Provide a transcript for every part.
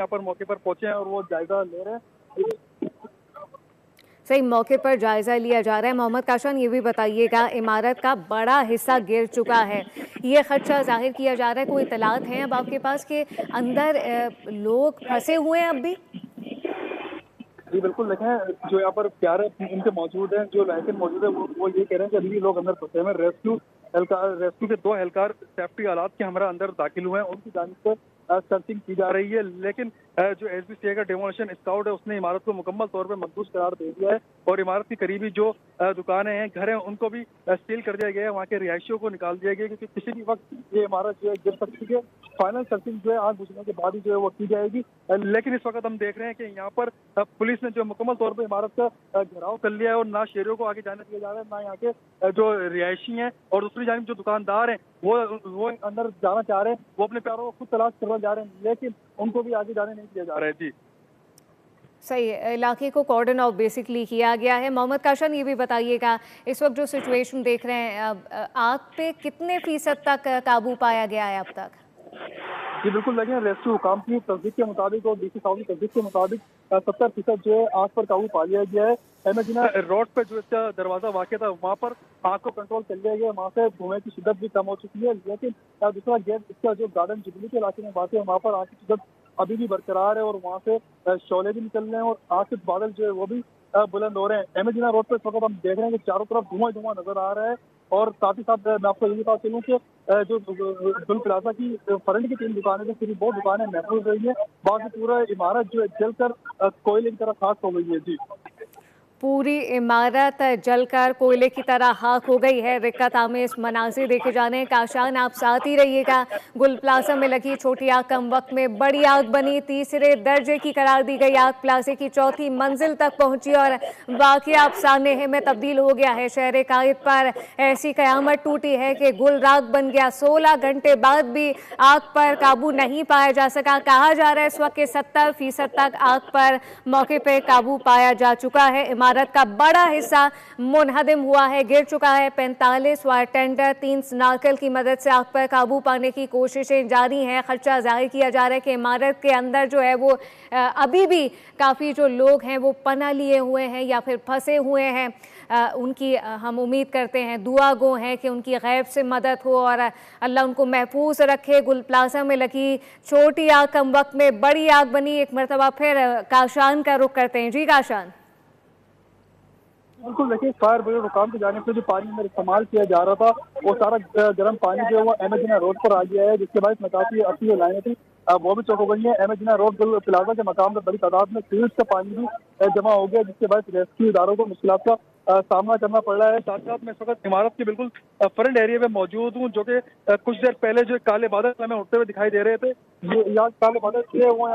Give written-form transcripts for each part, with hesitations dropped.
यहाँ पर मौके पर पहुंचे हैं और वो जायजा ले रहे हैं। सही, मौके पर जायजा लिया जा रहा है। मोहम्मद काशान, ये भी बताइएगा, इमारत का बड़ा हिस्सा गिर चुका है, ये खदशा जाहिर किया जा रहा है, कोई इतलात हैं अब आपके पास के अंदर लोग फंसे हुए हैं अब भी? जी बिल्कुल, देखें जो यहाँ पर प्यारे इनके मौजूद हैं, जो लाइसेंस मौजूद है, वो ये कह रहे हैं कि अभी भी लोग अंदर फंसे हैं। रेस्क्यू के 2 एहलकार सेफ्टी आलात के हमारा अंदर दाखिल हुए हैं, उनकी जानिब से सर्चिंग की जा रही है। लेकिन जो एसबीसीए का डेमोलिशन स्क्वाड है उसने इमारत को मुकम्मल तौर पर महफूज करार दे दिया है और इमारत की करीबी जो दुकानें हैं, घर हैं, उनको भी सील कर दिया गया है। वहाँ के रिहायशियों को निकाल दिया गया क्योंकि किसी भी वक्त ये इमारत जो है गिर सकती है। फाइनल सर्चिंग जो है आग बुझने के बाद ही जो है वो की जाएगी। लेकिन इस वक्त हम देख रहे हैं कि यहाँ पर पुलिस ने जो मुकम्मल तौर पर इमारत का घेराव कर लिया है और ना शहरियों को आगे जाने दिया जा रहा है, ना यहाँ के जो रिहायशी हैं और दूसरी जानिब जो दुकानदार हैं वो अंदर जाना चाह रहे हैं। वो अपने प्यारों को खुद तलाश करवा जा रहे हैं, लेकिन उनको भी आगे जाने नहीं दिया जा रहा है। जी सही है, इलाके को कॉर्डन ऑफ बेसिकली किया गया है। मोहम्मद काशान, ये भी बताइएगा, इस वक्त जो सिचुएशन देख रहे हैं, आग पे कितने फीसद तक काबू पाया गया है अब तक? जी बिल्कुल, देखें रेस्क्यू हुकाम की तस्दीक के मुताबिक और डीसी साहब की तस्दीक के मुताबिक 70% जो है आग पर काबू पा लिया गया है। एमेजिना रोड पर जो इसका दरवाजा वाक़ था वहाँ पर आग को कंट्रोल कर लिया गया, वहाँ से धुएं की शिद्दत भी कम हो चुकी है। लेकिन दूसरा गेट इसका जो गार्डन जुबली के इलाके में वाक़ है, वहाँ पर आग की शिद्दत अभी भी बरकरार है और वहाँ से शोले भी निकल रहे हैं और आग के बादल जो है वो भी बुलंद हो रहे हैं। एमेजिना रोड पर इस वक्त हम देख रहे हैं कि चारों तरफ धुआं धुआं नजर आ रहा है और साथ ही साथ मैं आपको ये बता चलूँ कि जो दुल प्लाजा की फ्रंट की 3 दुकानें जो सिर्फ 2 दुकानें महफूज रही है, बाकी पूरा इमारत जो है जलकर कोयले की तरह खाक हो गई है। जी पूरी इमारत जलकर कोयले की तरह खाक हो गई है। दिक्कत आमेज मनाजिर देखे जाने हैं। काशान, आप साथ ही रहिएगा। गुल प्लाजा में लगी छोटी आग कम वक्त में बड़ी आग बनी, तीसरे दर्जे की करार दी गई आग प्लाजे की 4थी मंजिल तक पहुंची और वाकया अब सानहे में तब्दील हो गया है। शहर कायद पर ऐसी कयामत टूटी है कि गुल राग बन गया। 16 घंटे बाद भी आग पर काबू नहीं पाया जा सका। कहा जा रहा है इस वक्त के 70% तक आग पर मौके पर काबू पाया जा चुका है। इमारत का बड़ा हिस्सा मुनहदिम हुआ है, गिर चुका है। 45 वायर टेंडर 3 स्नार्कल की मदद से आग पर काबू पाने की कोशिशें जारी हैं। खदशा जाहिर किया जा रहा है कि इमारत के अंदर जो है वो अभी भी काफ़ी जो लोग हैं वो पनाह लिए हुए हैं या फिर फंसे हुए हैं। उनकी हम उम्मीद करते हैं, दुआ गो हैं कि उनकी गैब से मदद हो और अल्लाह उनको महफूज रखे। गुल प्लाजा में लगी छोटी आग कम वक्त में बड़ी आग बनी। एक मरतबा फिर काशान का रुख करते हैं। जी काशान। बिल्कुल, देखिए फायर ब्रिगेड हुकाम की जानिब से जो पानी में इस्तेमाल किया जा रहा था वो सारा गर्म पानी जो है वो एमेजिना रोड पर आ गया है, जिसके बाद काफी अच्छी लाइनें थी वो भी चौक हो गई है। एमेजिना रोड प्लाजा के मकाम पर बड़ी तादाद में सील्स का पानी भी जमा हो गया, जिसके बाद रेस्क्यू इदारों को मुश्किलात का सामना करना पड़ रहा है। साथ साथ मैं इस वक्त इमारत के बिल्कुल फ्रंट एरिया में मौजूद हूँ, जो कि कुछ देर पहले जो काले बादल हमें उठते हुए दिखाई दे रहे थे, ये यहाँ काले बादल थे वो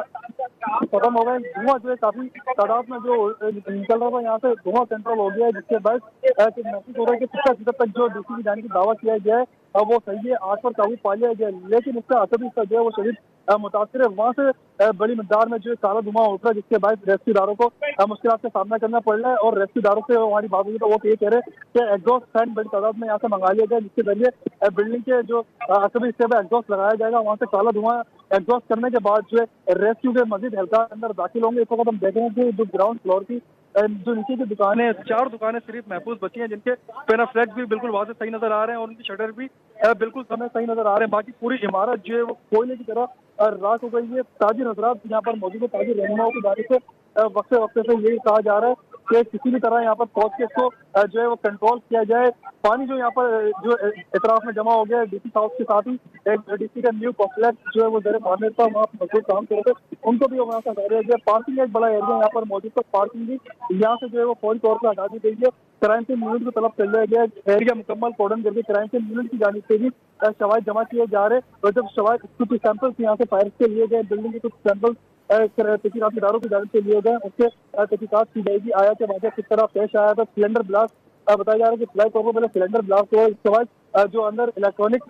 खत्म हो गए। धुआं जो है काफी तादाद में जो निकल रहा था यहाँ से धुआं कंट्रोल हो गया है, जिसके बाद महसूस हो रहा है कि 70% तक जो डीसी की जाने की दावा किया गया है वो सही है, आग पर काबू पा लिया गया। लेकिन इसका असर भी जो है वो शदीद मुतासर है। वहाँ से बड़ी मिकदार में जो है काला धुआं उठ रहा है, जिसके बाद रेस्क्यूदारों को मुश्किल का सामना करना पड़ रहा है। और रेस्क्यूदारों से हमारी बात हुई तो वो ये कह रहे हैं कि एग्जॉस्ट फैन बड़ी तादाद में यहाँ से मंगा लिया गया, जिसके जरिए बिल्डिंग के जो असली हिस्से में एग्जॉस्ट लगाया जाएगा, वहाँ से काला धुआं एग्जॉस्ट करने के बाद जो है रेस्क्यू के मजीद एहलकार अंदर दाखिल होंगे। इस वक्त हम देख रहे हैं कि जो ग्राउंड फ्लोर की जो नीचे की दुकानें 4 दुकानें सिर्फ महफूज बची हैं, जिनके पेनाफ्लेक्स भी बिल्कुल वाज़ेह सही नजर आ रहे हैं और उनकी शटर भी बिल्कुल समय सही नजर आ रहे हैं। बाकी पूरी इमारत जो है वो कोयले की तरह राख हो गई है। ताजिर हजरात यहाँ पर मौजूद है, ताजिर रहनुमाओं की जानिब से वक्त से यही कहा जा रहा है कि किसी भी तरह यहाँ पर पहुंच के इसको जो है वो कंट्रोल किया जाए। पानी जो यहाँ पर जो इतराफ में जमा हो गया है, डीसी साहब के साथ ही एक डीसी का न्यू कॉम्प्लेक्स जो है वो जरे मारने था, वहाँ मजदूर काम कर रहे थे, उनको भी वहाँ से हटा दिया गया। पार्किंग एक बड़ा एरिया यहाँ पर मौजूद था, पार्किंग भी यहाँ से जो है वो फौरी तौर पर हटा दी गई है। क्राइम सीन यूनिट को तलब कर लिया गया, एरिया मुकम्मल कॉर्डन करके क्राइम सीन यूनिट की जानिब से भी शवाहिद जमा किए जा रहे हैं। और जब शवाहिद कुछ सैंपल्स यहाँ से फायर के लिए गए, बिल्डिंग के कुछ सैंपल्स तहकीकात इदारों की जानिब से लिए गए, उसके तहकीकात की जाएगी। आया के वाक़या किस तरह पेश आया था। सिलेंडर ब्लास्ट बताया जा रहा है कि फ्लाई तौर पर पहले सिलेंडर ब्लास्ट हुआ, इसके बाद जो अंदर इलेक्ट्रॉनिक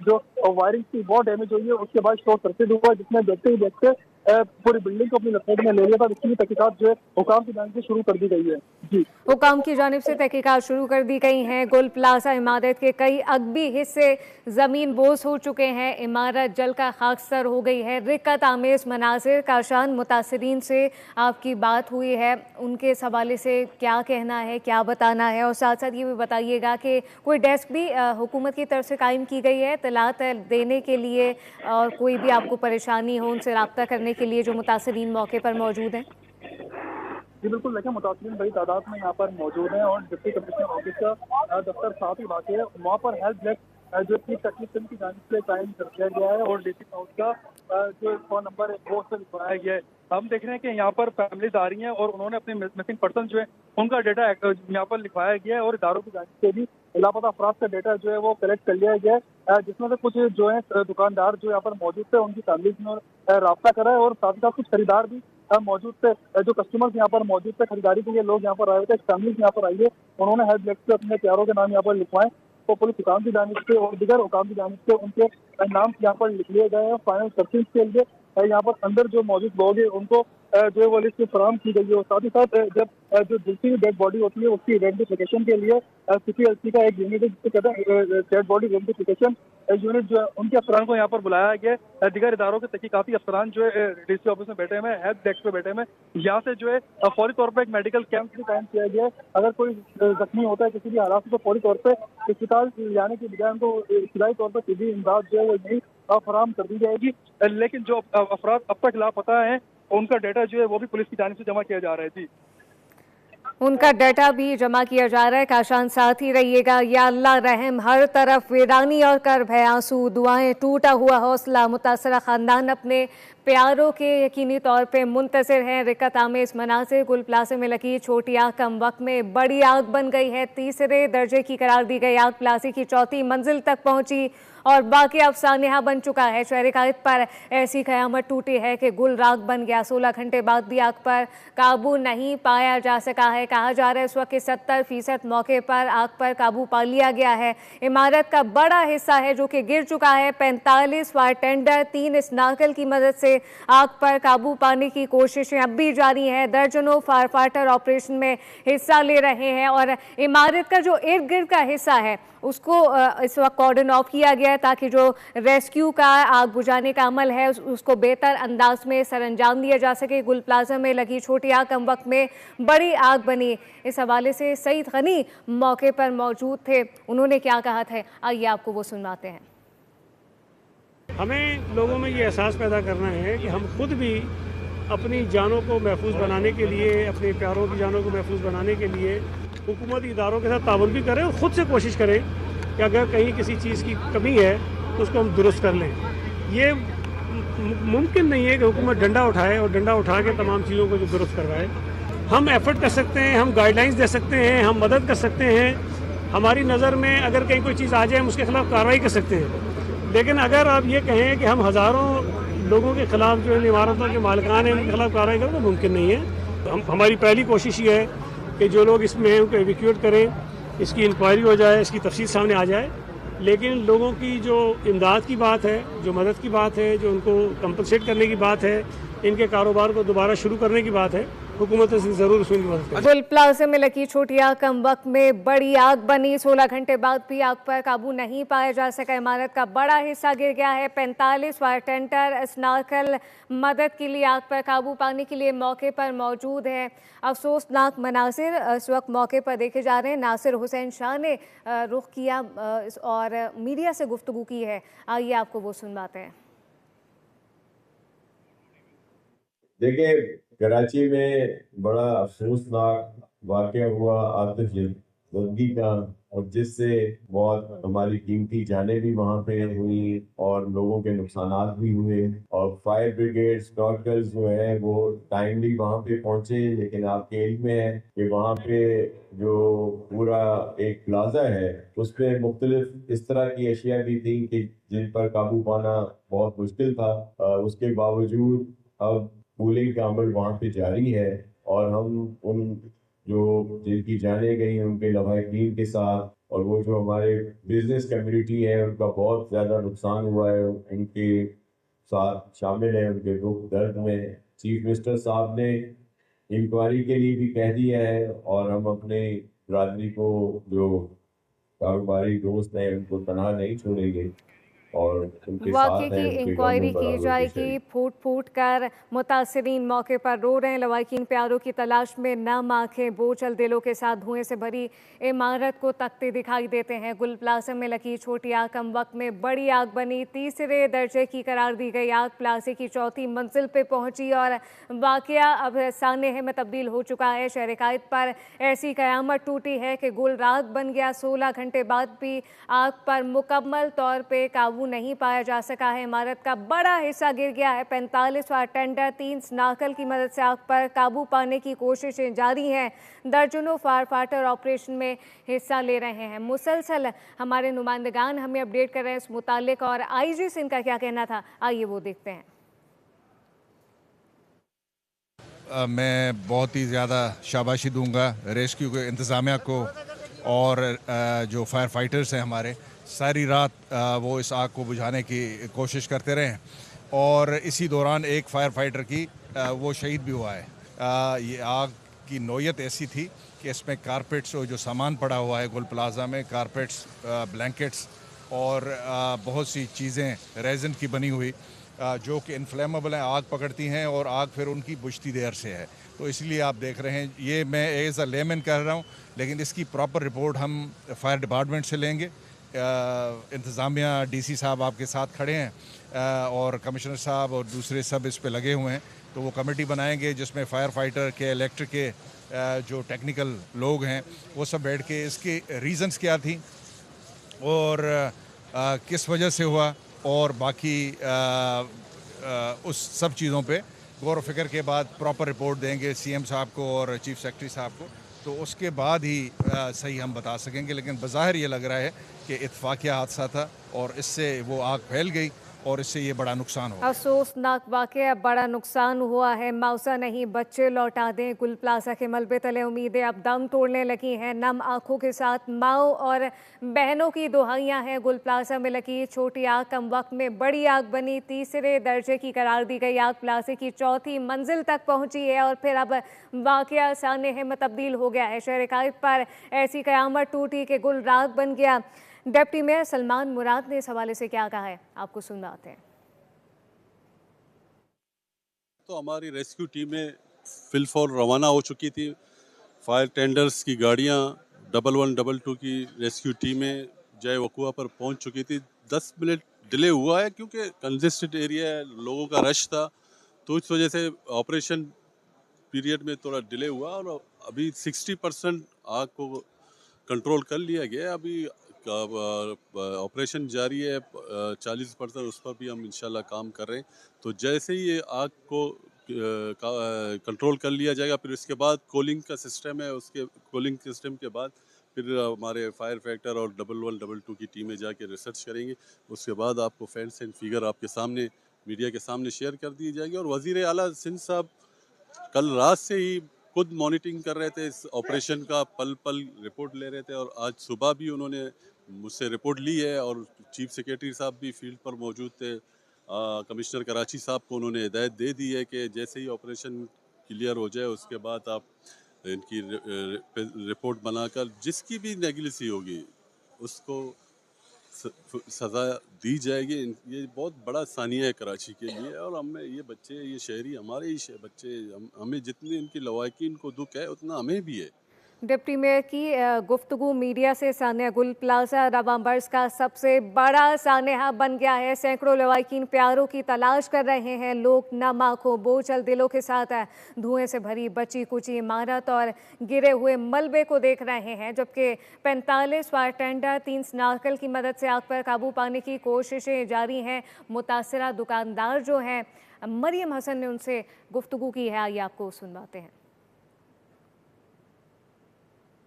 जो वायरिंग थी वो डैमेज हुई है, उसके बाद शॉर्ट सर्किट हुआ, जिसमें देखते ही देखते पूरी बिल्डिंग को अपनी लपेट में ले लिया था। इसकी भी तहकीकात जो है हुकाम की जानिब से शुरू कर दी गई है। जी, हुकाम की जानिब से तहकीकात शुरू कर दी गई हैं। गुल प्लाजा इमारत के कई अगबी हिस्से ज़मीन बोस हो चुके हैं। इमारत जलकर खाकसर हो गई है। रिक्कत आमेज मनाजिर। काशान, मुतासरीन से आपकी बात हुई है, उनके इस हवाले से क्या कहना है, क्या बताना है? और साथ साथ ये भी बताइएगा कि कोई डेस्क भी हुकूमत की तरफ से कायम की गई है इत्तलात देने के लिए, और कोई भी आपको परेशानी हो उनसे रब्ता करने के लिए जो मुतासरीन मौके पर मौजूद हैं? जी बिल्कुल, देखिए मुतासरीन बड़ी तादाद में यहाँ पर मौजूद हैं और डिप्टी कमिश्नर ऑफिस का दफ्तर साथ ही वाक़ है। वहाँ पर हेल्प डेस्क जो चीफ सेक्रेटरी की जानिब से कायम कर दिया गया है और डीसी हाउस का जो फ़ोन नंबर है वो उससे लिखवाया गया है। हम देख रहे हैं कि यहाँ पर फैमिलीज आ रही हैं और उन्होंने अपने मिसिंग पर्सन जो है उनका डेटा यहाँ पर लिखवाया गया है और इदारों की जानिब से भी लापता अफराद का डेटा जो है वो कलेक्ट कर लिया गया है, जिसमें से कुछ जो है दुकानदार जो यहाँ पर मौजूद थे उनकी फैमिलीज ने रब्ता करा है और साथ ही साथ कुछ खरीदार भी मौजूद थे। जो कस्टमर्स यहाँ पर मौजूद थे खरीदारी के लिए लोग यहाँ पर आए थे, फैमिलीज यहाँ पर आई है, उन्होंने हेल्प डेस्क से अपने प्यारों के नाम यहाँ पर लिखवाए। तो पुलिस हुकाम की जानिब से और दीगर हुकाम की जानिब से उनके नाम यहाँ पर लिख लिए गए हैं। फाइनल सर्चिंग के लिए यहाँ पर अंदर जो मौजूद लोग हैं उनको जो है वो लिस्ट फराहम की गई है। और साथ ही साथ जब जो दूसरी डेड बॉडी होती है उसकी आइडेंटिफिकेशन के लिए CPLC का एक यूनिट है जिसको कहते हैं डेड बॉडी आइडेंटिफिकेशन यूनिट, जो है उनके अफसरान को यहाँ पर बुलाया गया है। दीगर इदारों के तहकीकाती अफसरान जो है DC ऑफिस में बैठे हुए हैं, हेल्प डेस्क पे बैठे हुए हैं। यहाँ से जो है फौरी तौर पर एक मेडिकल कैंप भी कायम किया गया है। अगर कोई जख्मी होता है किसी भी हालात में तो फौरी तौर पर अस्पताल जाने के बजाय उनको इब्तदाई तौर पर तिब्बी इमदाद जो है वो नहीं फराहम कर दी जाएगी। लेकिन जो अफराद अब तक लापता है उनका डाटा जो है वो भी पुलिस की जानिब से जमा किया जा रहा है। जी, उनका डाटा भी जमा किया जा रहा है। काशान, साथ ही रहिएगा। या अल्लाह रहम, हर तरफ वीरानी और कर्ब है आंसू, दुआएं, टूटा हुआ हौसला। मुतासरा खानदान अपने प्यारों के यकीनी तौर पे मुंतज़िर हैं। रिक्कत आमेज मनाज़िर। गुल प्लाजा में लगी छोटी आग कम वक्त में बड़ी आग बन गई है। तीसरे दर्जे की करार दी गई आग प्लाजे की चौथी मंजिल तक पहुंची और बाकी अफसाने बन चुका है। शहर कायद पर ऐसी क़यामत टूटी है कि गुल राख बन गया। 16 घंटे बाद भी आग पर काबू नहीं पाया जा सका है। कहा जा रहा है इस वक्त 70% मौके पर आग पर काबू पा लिया गया है। इमारत का बड़ा हिस्सा है जो कि गिर चुका है। 45 फायर टेंडर 3 स्नाकल की मदद से आग पर काबू पाने की कोशिशें अब भी जारी हैं। दर्जनों फायर फाइटर ऑपरेशन में हिस्सा ले रहे हैं और इमारत का जो इर्द गिर्द का हिस्सा है उसको इस वक्त कॉर्डन ऑफ किया गया है ताकि जो रेस्क्यू का आग बुझाने का अमल है उसको बेहतर अंदाज में सरअंजाम दिया जा सके। गुल प्लाजा में लगी छोटी आग कम वक्त में बड़ी आग बनी। इस हवाले से सईद गनी मौके पर मौजूद थे, उन्होंने क्या कहा था आइए आपको वो सुनवाते हैं। हमें लोगों में ये एहसास पैदा करना है कि हम खुद भी अपनी जानों को महफूज बनाने के लिए, अपने प्यारों की जानों को महफूज बनाने के लिए हुकूमती इदारों के साथ ताउन भी करें और ख़ुद से कोशिश करें कि अगर कहीं किसी चीज़ की कमी है तो उसको हम दुरुस्त कर लें। ये मुमकिन नहीं है कि हुकूमत डंडा उठाए और डंडा उठा के तमाम चीज़ों को जो दुरुस्त करवाए। हम एफर्ट कर सकते हैं, हम गाइडलाइंस दे सकते हैं, हम मदद कर सकते हैं। हमारी नज़र में अगर कहीं कोई चीज़ आ जाए हम उसके खिलाफ कार्रवाई कर सकते हैं। लेकिन अगर आप ये कहें कि हम हज़ारों लोगों के खिलाफ जो इन इमारतों के मालिकान हैं उनके खिलाफ कार्रवाई करें तो मुमकिन नहीं है। हमारी पहली कोशिश ये है कि जो लोग इसमें हैं उनको एविक्यूएट करें, इसकी इंक्वायरी हो जाए, इसकी तफसील सामने आ जाए। लेकिन लोगों की जो इमदाद की बात है, जो मदद की बात है, जो उनको कंपनसेट करने की बात है, इनके कारोबार को दोबारा शुरू करने की बात है, हुकूमत से ज़रूर उसमें मदद करें। गुल प्लाजा में लगी छोटी आग कम वक्त में बड़ी आग बनी। 16 घंटे बाद भी आग पर काबू नहीं पाया जा सका। इमारत का बड़ा हिस्सा गिर गया है। 45 फायर टेंडर स्नाकल मदद के लिए आग पर काबू पाने के लिए मौके पर मौजूद है। अफसोसनाक मनासिर इस वक्त मौके पर देखे जा रहे हैं। नासिर हुसैन शाह ने रुख किया और मीडिया से गुफ्तगू की है, आइए आपको वो सुनवाते हैं। देखिए, कराची में बड़ा अफसोसनाक वाक़या हुआ आतिशज़दगी का, और जिससे बहुत हमारी कीमती जानें भी वहाँ पे हुई और लोगों के नुकसानात भी हुए। और फायर ब्रिगेड स्टॉकर्स जो है वो टाइमली वहाँ पे पहुँचे, लेकिन आपके इल्म में है कि वहाँ पे जो पूरा एक प्लाजा है उस पर मुख्तलिफ इस तरह की अशिया भी थी कि जिन पर काबू पाना बहुत मुश्किल था। उसके बावजूद अब कूलिंग का अमल वहाँ पे जारी है और हम उन जो जिनकी जाने गई उनके लवाहिकीन के साथ, और वो जो हमारे बिजनेस कम्युनिटी है उनका बहुत ज़्यादा नुकसान हुआ है, उनके साथ शामिल हैं, उनके दुख दर्द में। चीफ मिनिस्टर साहब ने इंक्वायरी के लिए भी कह दिया है और हम अपने बरादरी को जो कारोबारी दोस्त हैं उनको तनहा नहीं छोड़ेंगे और उनके वाकई साथ हैं, की उनके इंक्वायरी गम में की बराबर जाएगी। शरीक। फूट फूट कर मुतासरीन मौके पर रो रहे हैं। लवाकिन प्यारों की तलाश में नम आंखें बोझल दिलों के साथ धुएं से भरी इमारत को तकते दिखाई देते हैं। गुल प्लाजा में लगी छोटी आग कम वक्त में बड़ी आग बनी। तीसरे दर्जे की करार दी गई आग प्लाजे की चौथी मंजिल पे पहुंची और वाकया अब सानहे में तब्दील हो चुका है। शहर कायद पर ऐसी कयामत टूटी है कि गुल राख बन गया। 16 घंटे बाद भी आग पर मुकम्मल तौर पे काबू नहीं पाया जा सका है। इमारत का बड़ा हिस्सा गिर गया है। 45वां टेंडर 3 स्नाकल की मदद से आग पर काबू पाने की कोशिशें जारी हैं। दर्जनों फायर फाइटर ऑपरेशन में हिस्सा ले रहे हैं। मुसलसल हमारे नुमाइंदगान हमें अपडेट कर रहे हैं इस मुतालिक और आईजी से इनका क्या कहना था, आइए वो देखते हैं। मैं बहुत ही ज़्यादा शाबाशी दूंगा रेस्क्यू के इंतज़ामिया को और जो फायर फाइटर्स हैं हमारे, सारी रात वो इस आग को बुझाने की कोशिश करते रहे और इसी दौरान एक फायर फाइटर की वो शहीद भी हुआ है। ये आग की नौयत ऐसी थी कि इसमें कारपेट्स और जो सामान पड़ा हुआ है गुल प्लाजा में, कारपेट्स, ब्लैंकेट्स और बहुत सी चीज़ें रेज़न की बनी हुई जो कि इनफ्लेमेबल हैं, आग पकड़ती हैं और आग फिर उनकी बुझती देर से है। तो इसलिए आप देख रहे हैं, ये मैं एज अ लेमैन कह रहा हूँ, लेकिन इसकी प्रॉपर रिपोर्ट हम फायर डिपार्टमेंट से लेंगे। इंतज़ामिया डीसी साहब आपके साथ खड़े हैं और कमिश्नर साहब और दूसरे सब इस पे लगे हुए हैं। तो वो कमेटी बनाएंगे जिसमें फायर फाइटर के, इलेक्ट्रिक के जो टेक्निकल लोग हैं वो सब बैठ के इसके रीज़न्स क्या थी और किस वजह से हुआ और बाकी उस सब चीज़ों पे गौर व फिक्र के बाद प्रॉपर रिपोर्ट देंगे सीएम साहब को और चीफ सेक्रेटरी साहब को। तो उसके बाद ही सही हम बता सकेंगे। लेकिन बज़ाहिर ये लग रहा है कि इत्तफ़ाक़िया हादसा था और इससे वो आग फैल गई और इससे ये बड़ा नुकसान हुआ। अफसोसनाक वाक़या, बड़ा नुकसान हुआ है। मौसा नहीं, बच्चे लौटा दें। गुल प्लाजा के मलबे तले उम्मीदें अब दम तोड़ने लगी हैं। नम आंखों के साथ माओ और बहनों की दुहाइयां हैं। गुल प्लाजा में लगी छोटी आग कम वक्त में बड़ी आग बनी। तीसरे दर्जे की करार दी गई आग प्लाजे की चौथी मंजिल तक पहुंची है और फिर अब वाक़या सानहे में तब्दील हो गया है। शहर कायद पर ऐसी कयामत टूटी कि गुल राख बन गया। डिप्टी मेयर सलमान मुराद ने इस हवाले से क्या कहा है, आपको सुनाते हैं। तो हमारी रेस्क्यू टीमें फिलफौर रवाना हो चुकी थी। फायर टेंडर्स की गाड़ियां 1112 की रेस्क्यू टीमें जय वकुआ पर पहुंच चुकी थी। 10 मिनट डिले हुआ है क्योंकि कंजेस्टेड एरिया है, लोगों का रश था, तो इस वजह से ऑपरेशन पीरियड में थोड़ा डिले हुआ और अभी 60% आग को कंट्रोल कर लिया गया है। अभी ऑपरेशन जारी है 40%, उस पर भी हम इंशाल्लाह काम कर रहे हैं। तो जैसे ही ये आग को कंट्रोल कर लिया जाएगा, फिर उसके बाद कूलिंग का सिस्टम है, उसके कूलिंग सिस्टम के बाद फिर हमारे फायर फाइटर और 1112 की टीमें जाके रिसर्च करेंगी। उसके बाद आपको फैक्ट्स एंड फिगर आपके सामने, मीडिया के सामने शेयर कर दी जाएगी। और वज़ीर आला सिंध साहब कल रात से ही खुद मॉनिटरिंग कर रहे थे इस ऑपरेशन का, पल पल रिपोर्ट ले रहे थे और आज सुबह भी उन्होंने मुझसे रिपोर्ट ली है और चीफ सेक्रेटरी साहब भी फील्ड पर मौजूद थे। कमिश्नर कराची साहब को उन्होंने हिदायत दे दी है कि जैसे ही ऑपरेशन क्लियर हो जाए उसके बाद आप इनकी रिपोर्ट बनाकर जिसकी भी नेगलिसी होगी उसको सज़ा दी जाएगी। ये बहुत बड़ा सानिया है कराची के लिए और हमें ये बच्चे, ये शहरी हमारे ही बच्चे, हमें जितनी इनकी लवाकिन को दुख है उतना हमें भी है। डिप्टी मेयर की गुफ्तगू मीडिया से। सानिया, गुल प्लाजा रवां बर्स का सबसे बड़ा सानहा बन गया है। सैकड़ों लवाकिन प्यारों की तलाश कर रहे हैं। लोग नम आंखों बोझल दिलों के साथ धुएं से भरी बची कुची इमारत और गिरे हुए मलबे को देख रहे हैं, जबकि 45वां टेंडर 3 स्नाकल की मदद से आग पर काबू पाने की कोशिशें जारी हैं। मुतासरा दुकानदार जो हैं, मरियम हसन ने उनसे गुफ्तगू की है, आइए आपको सुनवाते हैं।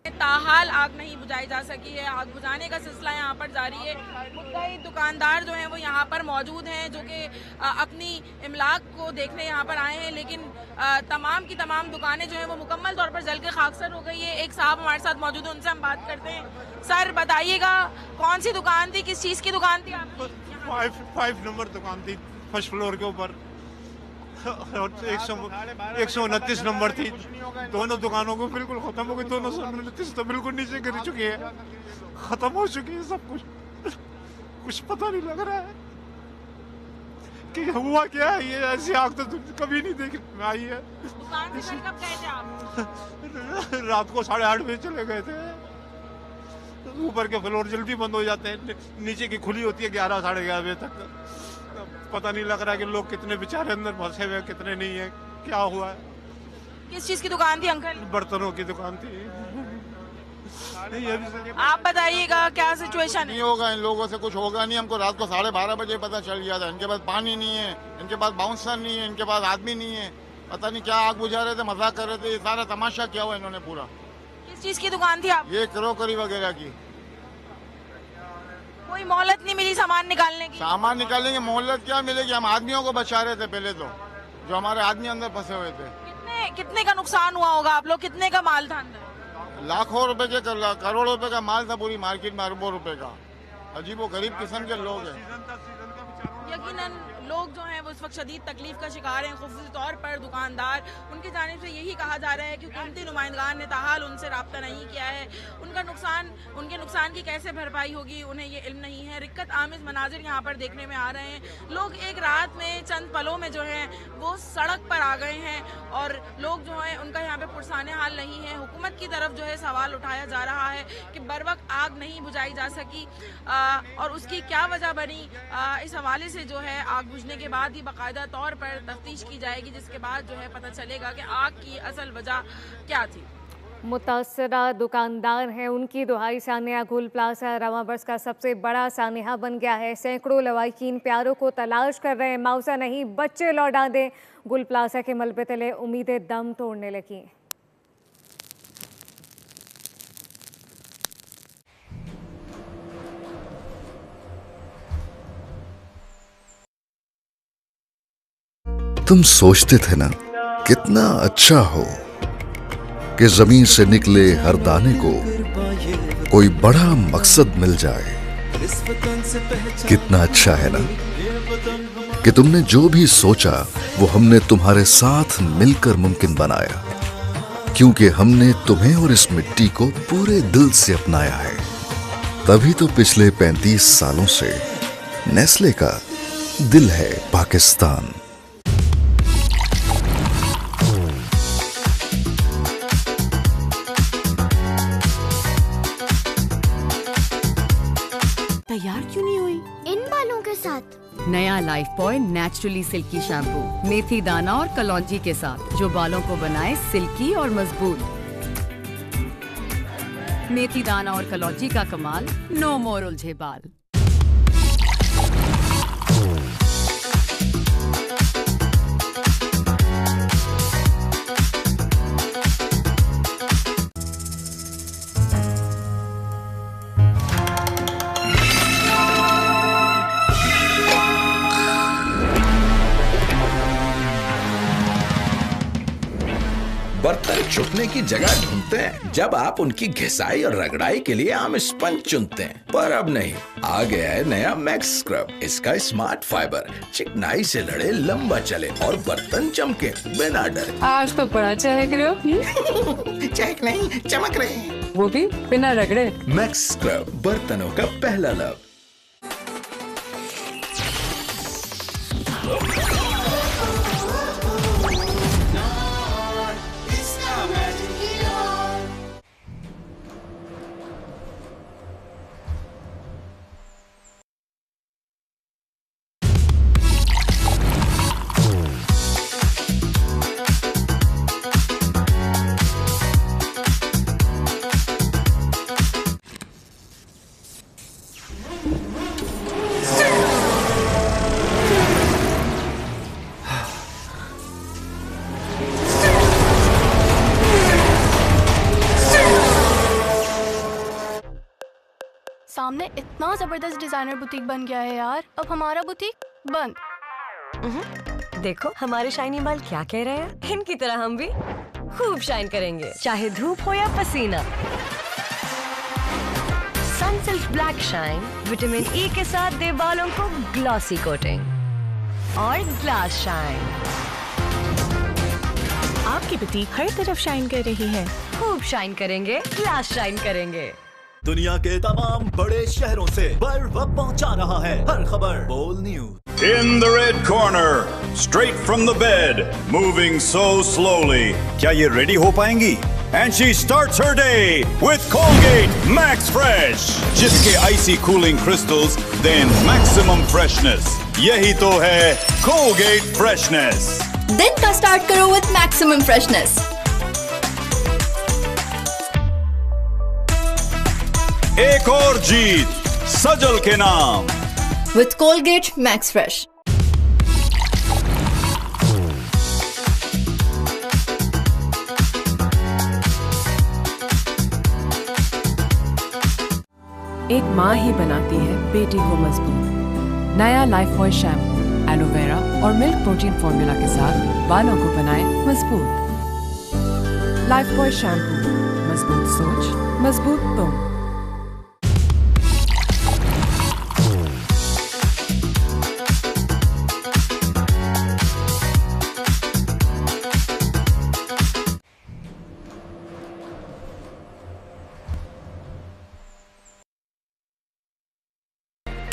ताहाल आग नहीं बुझाई जा सकी है। आग बुझाने का सिलसिला यहाँ पर जारी है। मुद्दई दुकानदार जो हैं वो यहाँ पर मौजूद हैं, जो कि अपनी इमलाक को देखने यहाँ पर आए हैं, लेकिन तमाम की तमाम दुकानें जो हैं वो मुकम्मल तौर पर जल के खाकसर हो गई है। एक साहब हमारे साथ मौजूद है, उनसे हम बात करते हैं। सर बताइएगा, कौन सी दुकान थी, किस चीज़ की दुकान थी आपकी? 5 नंबर दुकान थी, फर्स्ट फ्लोर के ऊपर, और 129 नंबर थी। दोनों दुकानों को बिल्कुल खत्म हो गई, दोनों 129 तो बिल्कुल नीचे गिर चुकी है, खत्म हो चुकी है सब कुछ। कुछ पता नहीं लग रहा है कि हुआ क्या है। ये ऐसी आग तो कभी नहीं देखने में आई है। दुकान से कब गए थे आप? रात को 8:30 बजे चले गए थे। ऊपर के फ्लोर जल्दी बंद हो जाते हैं, नीचे की खुली होती है 11 साढ़े 11 बजे तक। पता नहीं लग रहा है कि लोग कितने बेचारे अंदर फंसे हुए, कितने नहीं है, क्या हुआ है। किस चीज की दुकान थी अंकल? बर्तनों की दुकान थी। आप बताइएगा क्या सिचुएशन नहीं होगा, इन लोगों से कुछ होगा नहीं। हमको रात को 12:30 बजे पता चल गया था। इनके पास पानी नहीं है, इनके पास बाउंसर नहीं है, इनके पास आदमी नहीं है। पता नहीं क्या आग बुझा रहे थे, मजाक कर रहे थे। ये सारा तमाशा किया हुआ इन्होंने पूरा। किस चीज की दुकान थी आप? ये क्रोकरी वगैरह की। कोई मोहलत नहीं मिली सामान निकालने की? सामान निकालने की मोहलत क्या मिलेगी? हम आदमियों को बचा रहे थे पहले तो, जो हमारे आदमी अंदर फंसे हुए थे। कितने का नुकसान हुआ होगा? आप लोग कितने का माल था अंदर? लाखों रुपए के, करोड़ों रुपए का माल था पूरी मार्केट में, अरबों रुपए का। अजीबो गरीब किस्म के लोग हैं। यकीनन लोग जो हैं वो इस वक्त शदीद तकलीफ का शिकार हैं, खुसूसी तौर पर दुकानदार। उनकी जानिब से यही कहा जा रहा है कि हुकूमती नुमाइंदगान ने ताहाल उनसे रब्ता नहीं किया है। उनके नुकसान की कैसे भरपाई होगी उन्हें ये इल्म नहीं है। रिक्कत आमिज़ मनाजिर यहाँ पर देखने में आ रहे हैं। लोग एक रात में चंद पलों में जो है वो सड़क पर आ गए हैं और लोग जो हैं उनका यहाँ पे पुरसाने हाल नहीं है। हुकूमत की तरफ जो है सवाल उठाया जा रहा है कि बरवक्त आग नहीं बुझाई जा सकी और उसकी क्या वजह बनी। इस हवाले से जो है आग बुझने के बाद ही बाकायदा तौर पर तफ्तीश की जाएगी, जिसके बाद जो है पता चलेगा कि आग की असल वजह क्या थी। मुतासरा दुकानदार हैं, उनकी दुहाई सानिया गुल प्लाजा रवाबर्स का सबसे बड़ा सानिया बन गया है। सैकड़ों लवाकिन प्यारों को तलाश कर रहे हैं, मुआवजा नहीं बच्चे लौटा दें। गुल प्लाजा के मलबे तले उम्मीदें दम तोड़ने लगी। तुम सोचते थे ना कितना अच्छा हो कि जमीन से निकले हर दाने को कोई बड़ा मकसद मिल जाए। कितना अच्छा है ना कि तुमने जो भी सोचा वो हमने तुम्हारे साथ मिलकर मुमकिन बनाया, क्योंकि हमने तुम्हें और इस मिट्टी को पूरे दिल से अपनाया है। तभी तो पिछले 35 सालों से नेस्ले का दिल है पाकिस्तान। तैयार क्यों नहीं हुई? इन बालों के साथ नया Lifebuoy naturally silky shampoo मेथी दाना और कलौंजी के साथ, जो बालों को बनाए सिल्की और मजबूत। मेथी दाना और कलौंजी का कमाल, नो मोर उलझे बाल। बर्तन छुपने की जगह ढूंढते हैं जब आप उनकी घिसाई और रगड़ाई के लिए आम स्पंज चुनते हैं, पर अब नहीं। आ गया है नया मैक्स स्क्रब। इसका स्मार्ट फाइबर चिकनाई से लड़े, लंबा चले और बर्तन चमके बिना डरे। आज तो बड़ा चमक रहे हो। चमक नहीं, चमक रहे हैं, वो भी बिना रगड़े। मैक्स स्क्रब, बर्तनों का पहला लव। सामने इतना जबरदस्त डिजाइनर बुटीक बन गया है यार, अब हमारा बुटीक बंद। देखो हमारे शाइनी बाल क्या कह रहे हैं, इनकी तरह हम भी खूब शाइन करेंगे, चाहे धूप हो या पसीना। Sunsilk black shine vitamin E के साथ दे बालों को ग्लॉसी कोटिंग। और ग्लास शाइन। आपकी बुटीक हर तरफ शाइन कर रही है। खूब शाइन करेंगे, ग्लास शाइन करेंगे। दुनिया के तमाम बड़े शहरों से बर्फ पहुंचा रहा है हर खबर बोल news. In the red corner, straight from the bed, moving so slowly. क्या ये ready हो पाएंगी? And she starts her day with Colgate Max Fresh, जिसके icy cooling crystals then maximum freshness. यही तो है Colgate Freshness. दिन का स्टार्ट करो with maximum freshness. एक और जीत सजल के नाम with Colgate Max Fresh. एक माँ ही बनाती है बेटी को मजबूत। नया लाइफबॉय शैम्पू एलोवेरा और मिल्क प्रोटीन फॉर्मूला के साथ बालों को बनाए मजबूत। लाइफबॉय शैम्पू, मजबूत सोच, मजबूत तुम।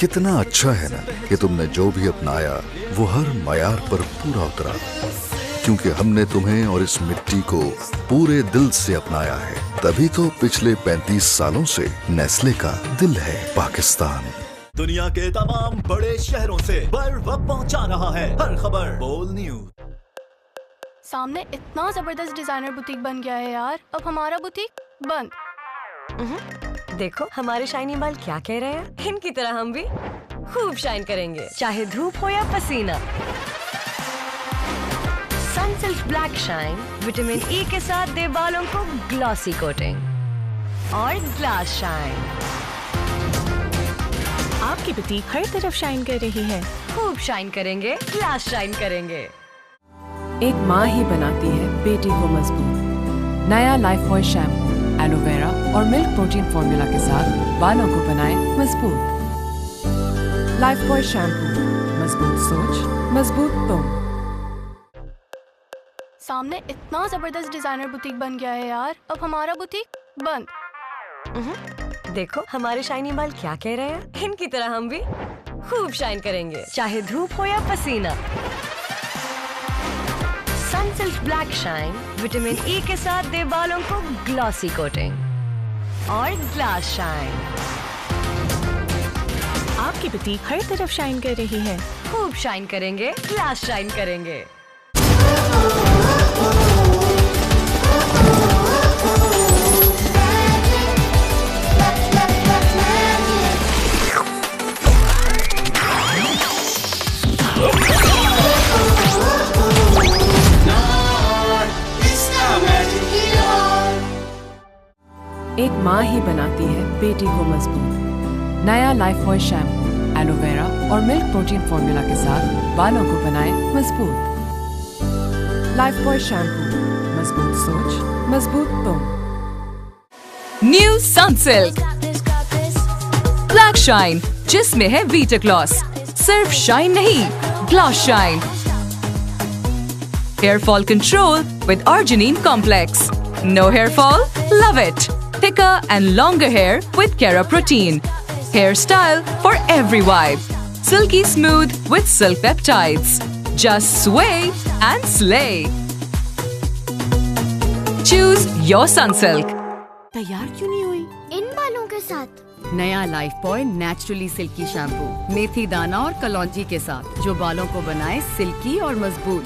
कितना अच्छा है ना कि तुमने जो भी अपनाया वो हर मयार पर पूरा उतरा, क्योंकि हमने तुम्हें और इस मिट्टी को पूरे दिल से अपनाया है। तभी तो पिछले 35 सालों से नेस्ले का दिल है पाकिस्तान। दुनिया के तमाम बड़े शहरों से बर्फ पहुंचा रहा है हर खबर बोल न्यूज। सामने इतना जबरदस्त डिजाइनर बुटीक बन गया है यार, अब हमारा बुटीक बंद। देखो हमारे शाइनी बाल क्या कह रहे हैं। इनकी तरह हम भी खूब शाइन करेंगे, चाहे धूप हो या पसीना। Sunsilk black shine vitamin E के साथ दे बालों को ग्लॉसी कोटिंग और ग्लास शाइन। आपकी बुटीक हर तरफ शाइन कर रही है। खूब शाइन करेंगे, ग्लास शाइन करेंगे। एक माँ ही बनाती है बेटी को मजबूत। नया लाइफबॉय शैम्पू एलोवेरा और मिल्क प्रोटीन फॉर्मूला के साथ बालों को बनाए मजबूत। लाइफबॉय शैम्पू, मजबूत सोच, मजबूत तुम। सामने इतना जबरदस्त डिजाइनर बुटीक बन गया है यार, अब हमारा बुटीक बंद। देखो हमारे शाइनी बाल क्या कह रहे हैं। इनकी तरह हम भी खूब शाइन करेंगे, चाहे धूप हो या पसीना। Sunsilk black shine vitamin E के साथ दे बालों को ग्लॉसी कोटिंग और ग्लास शाइन। आपकी बुटीक हर तरफ शाइन कर रही है। खूब शाइन करेंगे, ग्लास शाइन करेंगे। एक माँ ही बनाती है बेटी को मजबूत। नया लाइफबॉय शैम्पू एलोवेरा और मिल्क प्रोटीन फॉर्मूला के साथ बालों को बनाए मजबूत। लाइफबॉय शैम्पू, मजबूत सोच, मजबूत तुम। न्यू सनसिल्क ब्लैक शाइन, जिसमें है वीटा ग्लॉस। सिर्फ शाइन नहीं, gloss shine. Hair fall control with arginine complex. No hair fall? Love it! Thicker and longer hair with Kera Protein. Hairstyle for every vibe. Silky smooth with silk peptides. Just sway and slay. Choose your Sunsilk. तैयार क्यों नहीं हुई इन बालों के साथ? नया Lifebuoy naturally silky shampoo मेथी दाना और कलौंजी के साथ, जो बालों को बनाए सिल्की और मजबूत।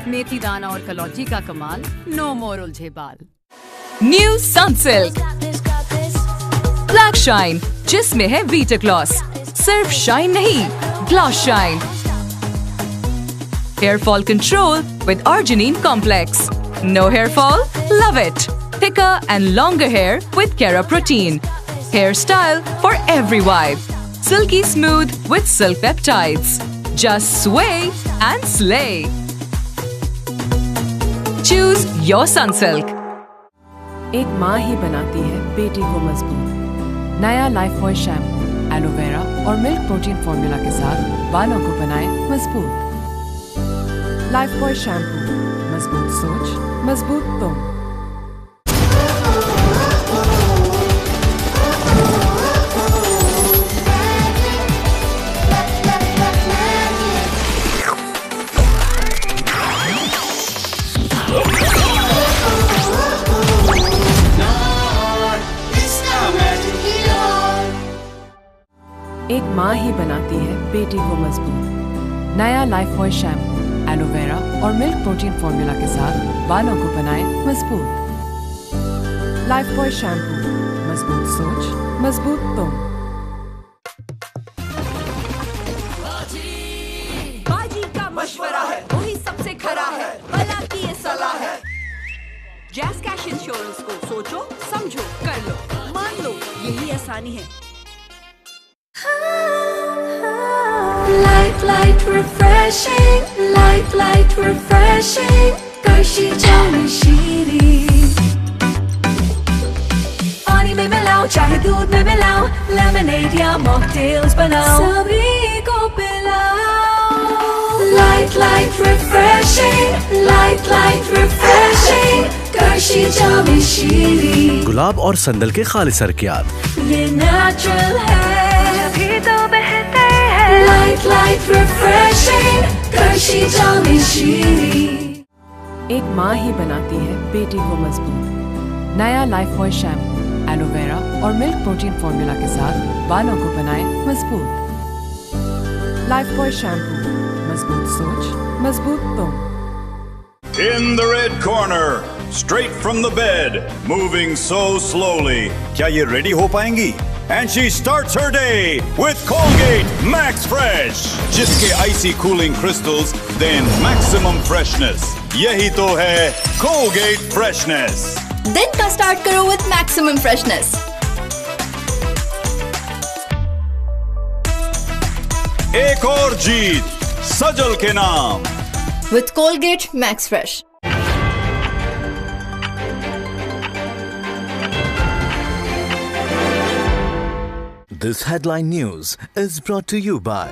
मेथी दाना और कलौंजी का कमाल, नो मोर उलझे बाल। न्यू सनसिल्क ब्लैक शाइन, जिसमें है वीटा ग्लॉस। सिर्फ शाइन नहीं, gloss shine. Hair fall control with arginine complex. No hair fall? Love it! Thicker and longer hair with Kera Protein. Hairstyle for every vibe. Silky smooth with silk peptides. Just sway and slay. Choose your Sunsilk. एक माँ ही बनाती है बेटी को मजबूत। नया Lifebuoy shampoo aloe vera और milk protein formula के साथ बालों को बनाएं मजबूत। लाइफबॉय शैम्पू, मजबूत सोच, मजबूत तुम। एक माँ ही बनाती है बेटी को मजबूत। नया लाइफबॉय शैम्पू, एलोवेरा और मिल्क प्रोटीन फॉर्मूला के साथ बालों को बनाएं मजबूत। लाइफबॉय शैम्पू, मजबूत सोच, मजबूत तुम। बाजी का मशवरा है, वही सबसे खरा है, भला की ये सलाह है। जैस कैश इंश्योरेंस को सोचो, समझो, कर लो, मान लो, यही आसानी है। Light refreshing, light refreshing. Kashi Jami Shiri. पानी में मिलाओ, चाहे दूध में मिलाओ, lemonade या mocktails बनाओ, सभी को पिलाओ। Light refreshing, light refreshing. Kashi Jami Shiri. गुलाब और संदल के खालिस अर्कियात। ये natural है, भी तो बेहतर है। Light refreshing, Kashi Jami Shiri. एक माँ ही बनाती है बेटी को मजबूत। नया लाइफबॉय शैम्पू, एलोवेरा और मिल्क प्रोटीन फॉर्मूला के साथ बालों को बनाएं मजबूत। लाइफबॉय शैम्पू, मजबूत सोच, मजबूत तुम। In the red corner, straight from the bed, moving so slowly. क्या ये रेडी हो पाएंगी? And she starts her day with Colgate Max Fresh, जिसके icy cooling crystals दें maximum freshness. यही तो है Colgate Freshness. दिन का स्टार्ट करो with maximum freshness. एक और जीत सजल के नाम with Colgate Max Fresh. This headline news is brought to you by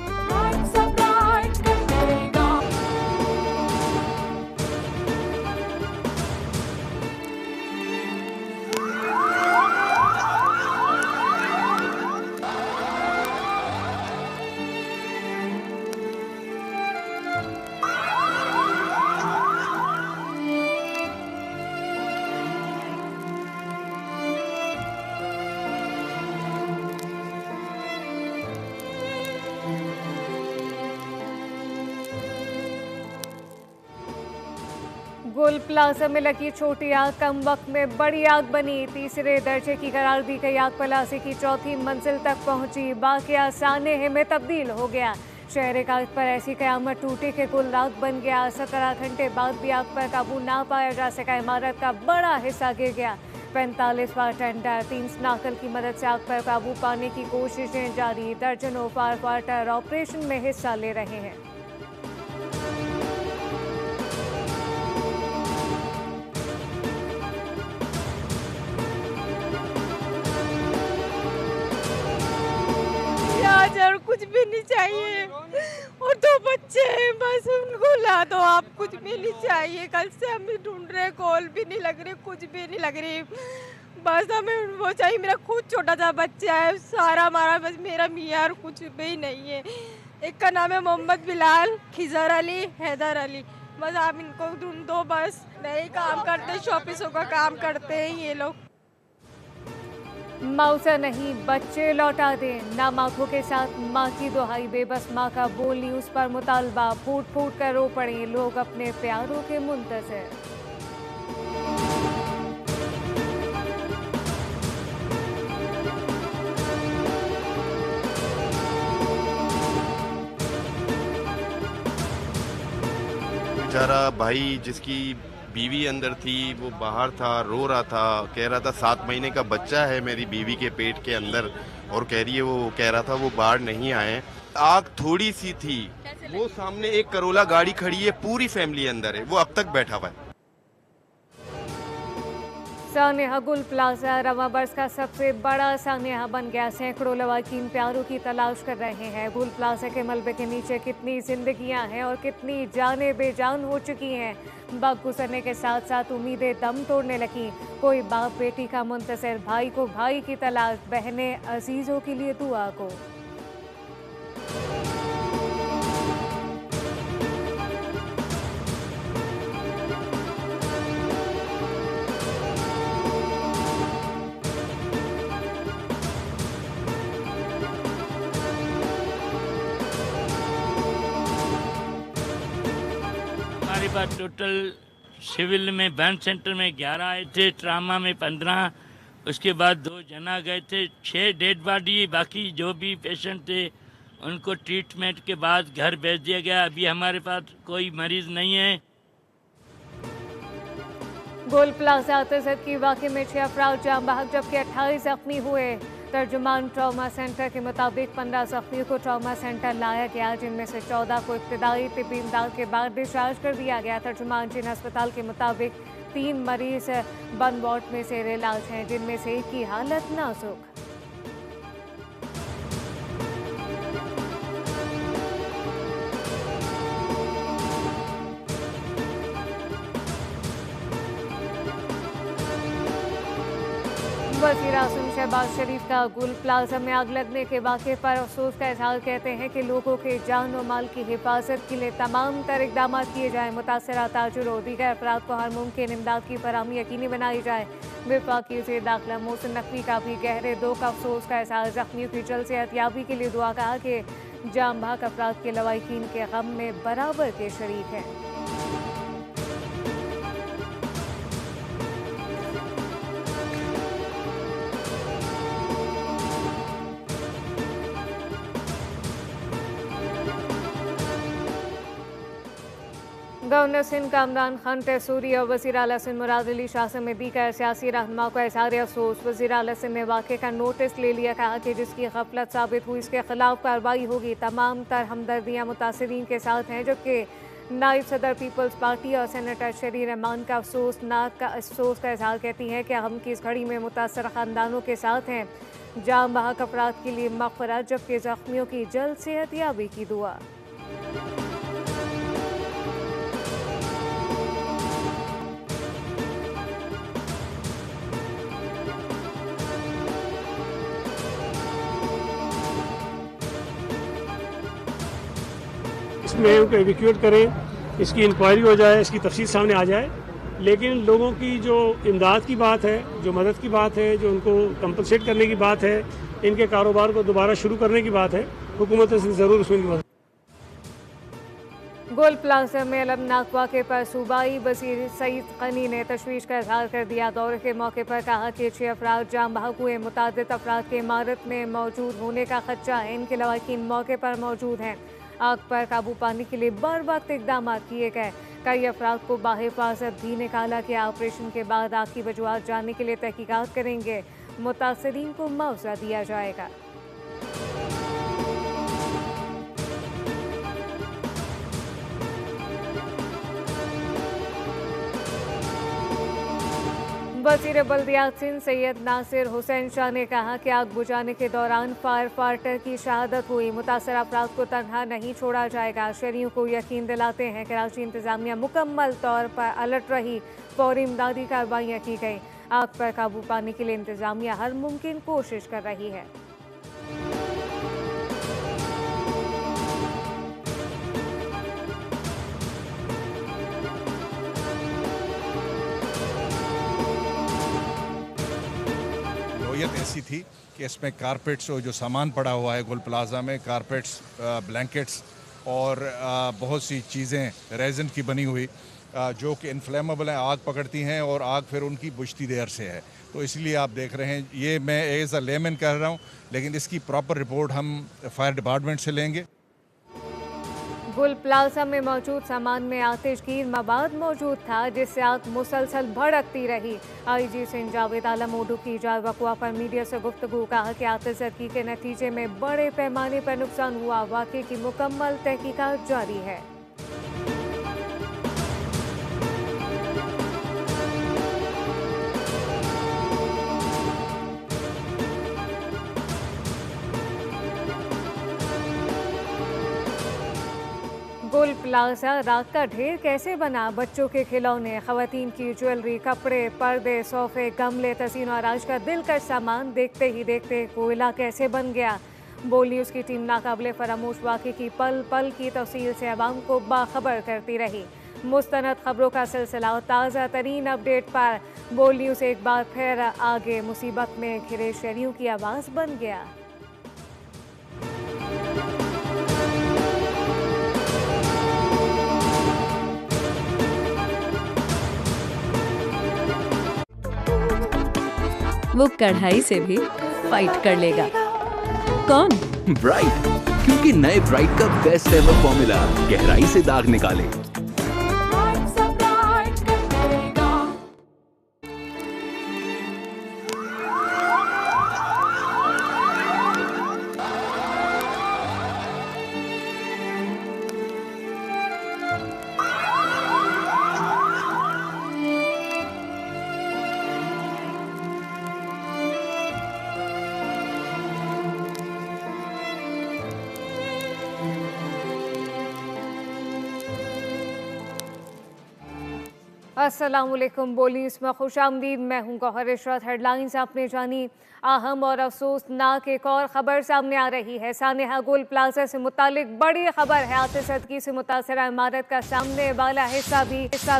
goal plaza में लगी छोटी आग कम वक्त में बड़ी आग बनी। तीसरे दर्जे की करार दी गई आग प्लाजे की चौथी मंजिल तक पहुंची। वाकया सानहे में तब्दील हो गया। शहर का आग पर ऐसी कयामत टूटी कि कुल आग बन गया। 17 घंटे बाद भी आग पर काबू ना पाया जा सका। इमारत का बड़ा हिस्सा गिर गया। 45 फायर टेंडर 3 स्नाकल की मदद से आग पर काबू पाने की कोशिशें जारी। दर्जनों फायर फाइटर ऑपरेशन में हिस्सा ले रहे हैं। और कुछ भी नहीं चाहिए और 2 बच्चे हैं, बस उनको ला दो आप। कुछ भी नहीं चाहिए। कल से हम भी ढूंढ रहे, कॉल भी नहीं लग रही, कुछ भी नहीं लग रही। बस हमें वो चाहिए। मेरा खुद छोटा सा बच्चा है, सारा हमारा बस मेरा मियाँ और कुछ भी नहीं है। एक का नाम है मोहम्मद बिलाल, खिजर अली, हैदर अली। बस आप इनको ढूंढ दो। बस नहीं काम करते, शॉपिसों का काम करते हैं ये लोग। मौसा नहीं, बच्चे लौटा दें। नाम आंखों के साथ माँ की दुहाई। बेबस माँ का बोल न्यूज़ पर मुतालबा। फूट फूट कर रो पड़े लोग अपने प्यारों के मुंतज़िर। बेचारा भाई जिसकी बीवी अंदर थी, वो बाहर था, रो रहा था, कह रहा था 7 महीने का बच्चा है मेरी बीवी के पेट के अंदर, और कह रही है वो कह रहा था वो बाहर नहीं आए। आग थोड़ी सी थी, वो सामने एक करोला गाड़ी खड़ी है, पूरी फैमिली अंदर है, वो अब तक बैठा हुआ है। सानेहा गुल प्लाजा रवा बर्स का सबसे बड़ा सानेहा बन गया। सैकड़ों लवाकिन प्यारों की तलाश कर रहे हैं। गुल प्लाजा के मलबे के नीचे कितनी जिंदगियां हैं और कितनी जानें बेजान हो चुकी हैं। वक्त गुजरने के साथ साथ उम्मीदें दम तोड़ने लगी। कोई बाप बेटी का मुंतज़िर, भाई को भाई की तलाश, बहनें अजीजों के लिए दुआ को। हमारे पास टोटल सिविल में बर्न सेंटर में 11 आए थे, ट्रामा में 15, उसके बाद 2 जना गए थे, 6 डेड बॉडी, बाकी जो भी पेशेंट थे उनको ट्रीटमेंट के बाद घर भेज दिया गया। अभी हमारे पास कोई मरीज नहीं है। गुल प्लाजा तशद्दुद की वाक़े में 6 अफराद जान बहक जबकि 28 जख्मी हुए। तर्जुमान ट्रॉमा सेंटर के मुताबिक 15 जख्मियों को ट्रॉमा सेंटर लाया गया, जिनमें से 14 को इब्तिदाई तिब्बी इमदाद के बाद डिस्चार्ज कर दिया गया। तर्जुमान जिन अस्पताल के मुताबिक 3 मरीज बंद वार्ड में से इलाज हैं, जिनमें से एक की हालत नाजुक। वज़ीर आज़म शहबाज शरीफ का गुल प्लाजा में आग लगने के वाक़े पर अफसोस का इजहार। कहते हैं कि लोगों के जान और माल की हिफाजत के लिए तमाम तर इक़दाम किए जाएँ। मुतासरा ताजिर और दीगर अफराद को हर मुमकिन इमदाद की फराहमी यकीनी बनाई जाए। वफाकी वज़ीर दाखिला मोहसिन नकवी का भी गहरे दुख का अफसोस का इजहार। ज़ख्मियों की जल्द सेहतयाबी के लिए दुआ। कहा कि जान बहक अफराद के लवाकिन के गम में बराबर के शरीक हैं। गवर्नर सिंध कामरान खान तैसूरी और वज़ीर आला सिंध मुराद अली शाह समेत दीगर सियासी रहनुमा को इज़हार अफसोस। वज़ीर आला सिंध ने वाक़े का नोटिस ले लिया। कहा कि जिसकी गफलत साबित हुई इसके खिलाफ कार्रवाई होगी। तमाम तर हमदर्दियाँ मुतासिरीन के साथ हैं, जबकि नायब सदर पीपल्स पार्टी और सेनेटर शरीर रहमान का अफसोस का इजहार कहती हैं कि हम की इस घड़ी में मुतासर ख़ानदानों के साथ हैं। जान बहक अफराद के लिए मग़फ़िरत, जबकि ज़ख्मियों की जल्द सेहतयाबी की दुआ। इसमें उनको एविक्यूएट करें, इसकी इंक्वायरी हो जाए, इसकी तफसील सामने आ जाए। लेकिन लोगों की जो इमदाद की बात है, जो मदद की बात है, जो उनको कंपनसेट करने की बात है, इनके कारोबार को दोबारा शुरू करने की बात है, हुकूमत से ज़रूर उसमें मदद। गुल प्लाजा में अलमनाक वाक़े पर सूबाई वज़ीर सईद ग़नी ने तशवीश का इजहार कर दिया। दौरे के मौके पर कहा कि 6 अफराद जान बहक हुए। मुतादिद अफराद के इमारत में मौजूद होने का खदशा है। इनके लवाकिन मौके पर मौजूद हैं। आग पर काबू पाने के लिए बर वक्त इक़दाम किए गए। कई अफराद को बाहिफाजत भी निकाला गया। ऑपरेशन के बाद आग की वजूहात जानने के लिए तहकीकात करेंगे। मुतासिरीन को मुआवजा दिया जाएगा। वज़ीर बल्दियात सिंध सैयद नासिर हुसैन शाह ने कहा कि आग बुझाने के दौरान फायर फाइटर की शहादत हुई। मुतासर अफराद को तनहा नहीं छोड़ा जाएगा। शहरियों को यकीन दिलाते हैं कि कराची इंतजामिया मुकम्मल तौर पर अलर्ट रही। फौरी इमदादी कार्रवाइयाँ की गई। आग पर काबू पाने के लिए इंतजामिया हर मुमकिन कोशिश कर रही है। ऐसी थी कि इसमें कारपेट्स और जो सामान पड़ा हुआ है गुल प्लाजा में, कारपेट्स, ब्लैंकेट्स और बहुत सी चीज़ें रेज़न की बनी हुई जो कि इनफ्लेमेबल हैं, आग पकड़ती हैं और आग फिर उनकी बुझती देर से है। तो इसलिए आप देख रहे हैं, ये मैं एज अ लेमैन कह रहा हूँ, लेकिन इसकी प्रॉपर रिपोर्ट हम फायर डिपार्टमेंट से लेंगे। गुल प्लाजा में मौजूद सामान में आतिशगीर मवाद मौजूद था, जिससे आग मुसलसल भड़कती रही। IG सिंध जावेद आलम ओडू की जाए वक़वा पर मीडिया से गुफ्तगू। कहा कि आतिशगी के नतीजे में बड़े पैमाने पर नुकसान हुआ। वाक़े की मुकम्मल तहकीकात जारी है। गुल प्लाजा रात का ढेर कैसे बना? बच्चों के खिलौने, खवातीन की ज्वेलरी, कपड़े, पर्दे, सोफे, गमले, तज़ीन और आराइश का दिलकश सामान देखते ही देखते कोयला कैसे बन गया? बोल न्यूज़ की टीम नाकाबिले फरामोश वाक़े की पल पल की तफसील से आवाम को बाखबर करती रही। मुस्तनद खबरों का सिलसिला और ताज़ा तरीन अपडेट पर बोल न्यूज़ एक बार फिर आगे मुसीबत में घिरे शहरियों की आवाज़ बन गया। वो कढ़ाई से भी फाइट कर लेगा। कौन? ब्राइट, क्योंकि नए ब्राइट का बेस्ट एवर फॉर्मूला गहराई से दाग निकाले। अस्सलामुअलैकुम, बोल न्यूज़ में खुशामदीद। मैं हूं गौहर इशरत। हेडलाइंस आपने जानी। अहम और अफसोसनाक एक और ख़बर सामने आ रही है। सानेहा गुल प्लाजा से मुतालिक बड़ी खबर है। आतिशदगी से मुतासरा इमारत का सामने वाला हिस्सा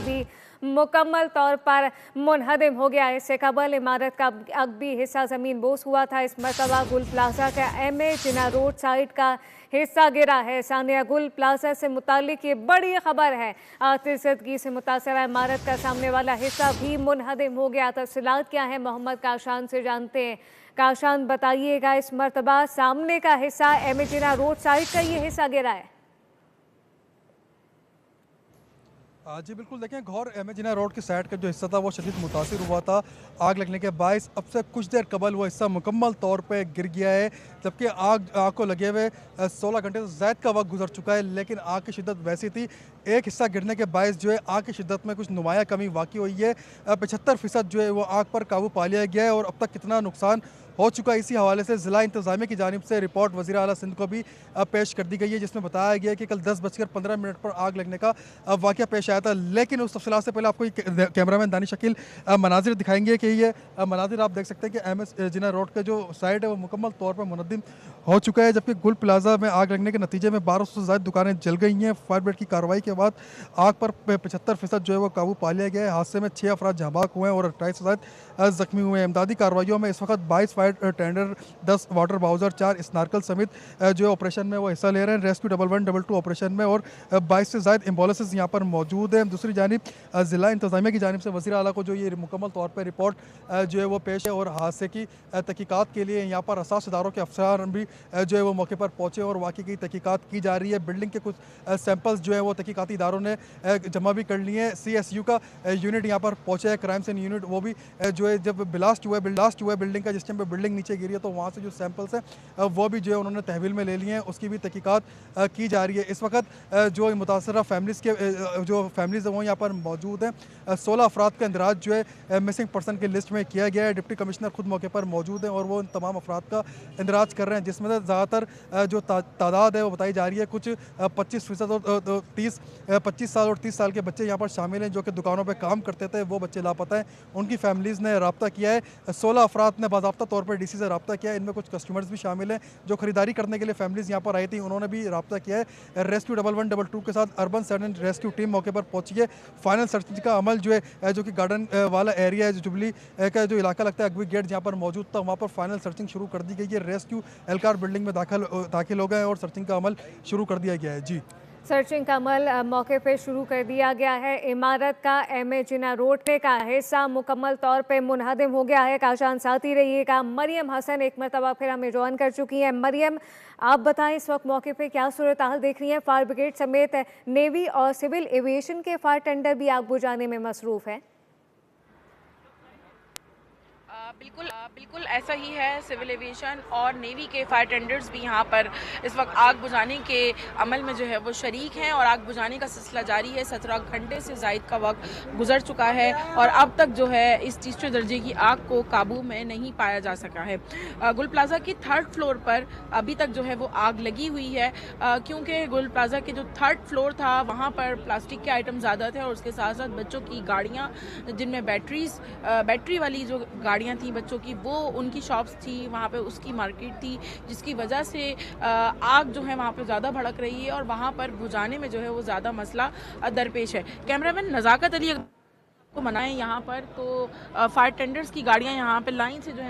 भी मुकम्मल तौर पर मुनहदम हो गया है। इससे कबल इमारत का अगबी हिस्सा ज़मीन बोस हुआ था। इस मरतबा गुल प्लाजा का MA जिना रोड साइड का हिस्सा गिरा है। सानिया गुल प्लाजा से मुतालिक ये बड़ी खबर है। आतिशदगी से मुतासरा इमारत का सामने वाला हिस्सा भी मुनहदम हो गया। तफसीलात क्या है मोहम्मद काशान से जानते हैं। काशान बताइएगा, इस मरतबा सामने का हिस्सा MA जिना रोड साइड का ये हिस्सा गिरा है? जी बिल्कुल, देखें घौर MA जिना रोड की साइड का जो हिस्सा था वो शदीद मुतासिर हुआ था आग लगने के बायस। अब से कुछ देर कबल वो हिस्सा मुकम्मल तौर पे गिर गया है, जबकि आग को लगे हुए 16 घंटे से ज़ायद का वक्त गुजर चुका है, लेकिन आग की शिद्दत वैसी थी। एक हिस्सा गिरने के बायस जो है आग की शिद्दत में कुछ नुमाया कमी वाक़ई हुई है। 75% जो है वो आग पर काबू पा लिया गया है और अब तक कितना नुकसान हो चुका है इसी हवाले से ज़िला इंतज़ामिया की जानिब से रिपोर्ट वज़ीर आला सिंध को भी पेश कर दी गई है, जिसमें बताया गया कि कल 10:15 पर आग लगने का वाक़या पेश आया था। लेकिन उस तफसीलात से पहले आपको कैमरामैन दानिश शकील मनाजिर दिखाएंगे कि ये मनाजिर आप देख सकते हैं कि MS जिना रोड का जो साइड है वो मुकम्मल तौर पर मुनद्दिम हो चुका है, जबकि गुल प्लाजा में आग लगने के नतीजे में 1200 से ज़्यादा दुकानें जल गई हैं। फायर ब्रिगेड की कार्रवाई के बाद आग पर 75% जो है वो काबू पा लिया गया है। हादसे में 6 अफराद जहाँ हुए हैं और 28 से ज़्यादा ज़ख्मी हुए हैं। इमदादी कार्रवाइयों में इस वक्त 22 फायर टेंडर, 10 वाटर बाउजर, 4 स्नार्कल समेत जो ऑपरेशन में वो हिस्सा ले रहे हैं। रेस्क्यू 1112 ऑपरेशन में और 22 से ज़्यादा एम्बुलेंसेस यहाँ पर मौजूद हैं। दूसरी जानिब ज़िला इंतज़ामिया की जानिब से वज़ीर आला को जो ये मुकम्मल तौर पर रिपोर्ट जो है वो पेश है और हादसे की तहकीकात के लिए यहाँ पर असास इदारों के अफसरान भी जो है वो मौके पर पहुँचे और वाक़ई की तहकीकात की जा रही है। बिल्डिंग के कुछ सैंपल्स जो है वो तहकीकाती इदारों ने जमा भी कर लिए हैं। CSU का यूनिट यहाँ पर पहुँचा है, क्राइम सीन यूनिट, वो भी जो है जब ब्लास्ट हुआ है बिल्डिंग का, जिस टाइम पर बिल्डिंग नीचे गिरी है तो वहाँ से जो सैंपल्स हैं वो भी जो है उन्होंने तहवील में ले लिए हैं, उसकी भी तहकीकात की जा रही है। इस वक्त जो मुतासरा फैमिलीज़ के जो फैमिलीज़ हैं वो यहाँ पर मौजूद हैं। 16 अफराद का इंदराज जो है मिसिंग पर्सन की लिस्ट में किया गया है। डिप्टी कमिश्नर खुद मौके पर मौजूद हैं और वो इन तमाम अफराद का इंदराज कर रहे हैं, जिसमें ज़्यादातर जो तादाद है वो बताई जा रही है। कुछ 25% और 25 साल और 30 साल के बच्चे यहाँ पर शामिल हैं जो कि दुकानों पर काम करते थे, वो बच्चे लापता हैं। उनकी फैमिलीज़ ने रब्ता किया है। 16 अफराद ने बाज़ाब्ता तौर पर DC से रब्ता किया है। इनमें कुछ कस्टमर्स भी शामिल हैं जो खरीदारी करने के लिए फैमिलीज़ यहाँ पर आई थी, उन्होंने भी रब्ता किया है। रेस्क्यू 1112 के साथ अर्बन सर्च रेस्क्यू टीम मौके पर पहुंची है। फाइनल सर्चिंग का अमल जो है जो कि गार्डन वाला एरिया है, जो जुबली का जो इलाका लगता है, अगवी गेट जहाँ पर मौजूद था, वहाँ पर फाइनल सर्चिंग शुरू कर दी गई है। रेस्क्यू एहलकार बिल्डिंग में दाखिल हो गए हैं और सर्चिंग का अमल शुरू कर दिया गया है। जी, सर्चिंग का अमल मौके पे शुरू कर दिया गया है। इमारत का MA जिना रोड का हिस्सा मुकम्मल तौर पे मुनहदम हो गया है। काशान साथ ही रहिएगा। मरियम हसन एक मरतबा फिर हमें ज्वाइन कर चुकी हैं। मरियम, आप बताएं इस वक्त मौके पे क्या सूरत हाल देख रही हैं? फायर ब्रिगेड समेत नेवी और सिविल एविएशन के फायर टेंडर भी आग बुझाने में मसरूफ़ हैं। बिल्कुल ऐसा ही है। सिविल एविएशन और नेवी के फायर टेंडर्स भी यहाँ पर इस वक्त आग बुझाने के अमल में जो है वो शरीक हैं और आग बुझाने का सिलसिला जारी है। 17 घंटे से ज़ायद का वक्त गुजर चुका है और अब तक जो है इस तीसरे दर्जे की आग को काबू में नहीं पाया जा सका है। गुल प्लाजा की 3rd फ्लोर पर अभी तक जो है वो आग लगी हुई है, क्योंकि गुल प्लाजा के जो 3rd फ्लोर था वहाँ पर प्लास्टिक के आइटम ज़्यादा थे और उसके साथ साथ बच्चों की गाड़ियाँ जिनमें बैटरी वाली जो गाड़ियाँ थी बच्चों की, वो उनकी शॉप्स थी, वहाँ पे उसकी मार्केट थी, जिसकी वजह से आग जो है वहाँ पे ज़्यादा भड़क रही है और वहाँ पर बुझाने में जो है वो ज़्यादा मसला दरपेश है। कैमरामैन नज़ाकत अली को मनाएं यहाँ पर, तो फायर टेंडर्स की गाड़ियाँ यहाँ पे लाइन से जो है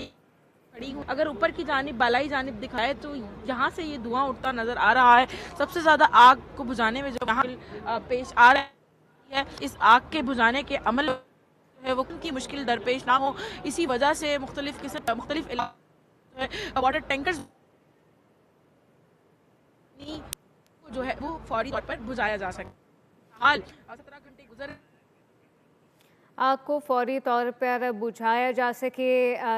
खड़ी हूँ। अगर ऊपर की जानिब बालाई जानिब दिखाए तो यहाँ से ये धुआं उठता नज़र आ रहा है। सबसे ज़्यादा आग को बुझाने में जो यहाँ पेश आ रहा है, इस आग के बुझाने के अमल है वो की मुश्किल दरपेश ना हो, इसी वजह से मुख्तलिफ वाटर टैंकर्स जो है वो फौरी तौर पर बुझाया जा सके। हाल 17 घंटे गुजर आग को फौरी तौर पर बुझाया जा सके।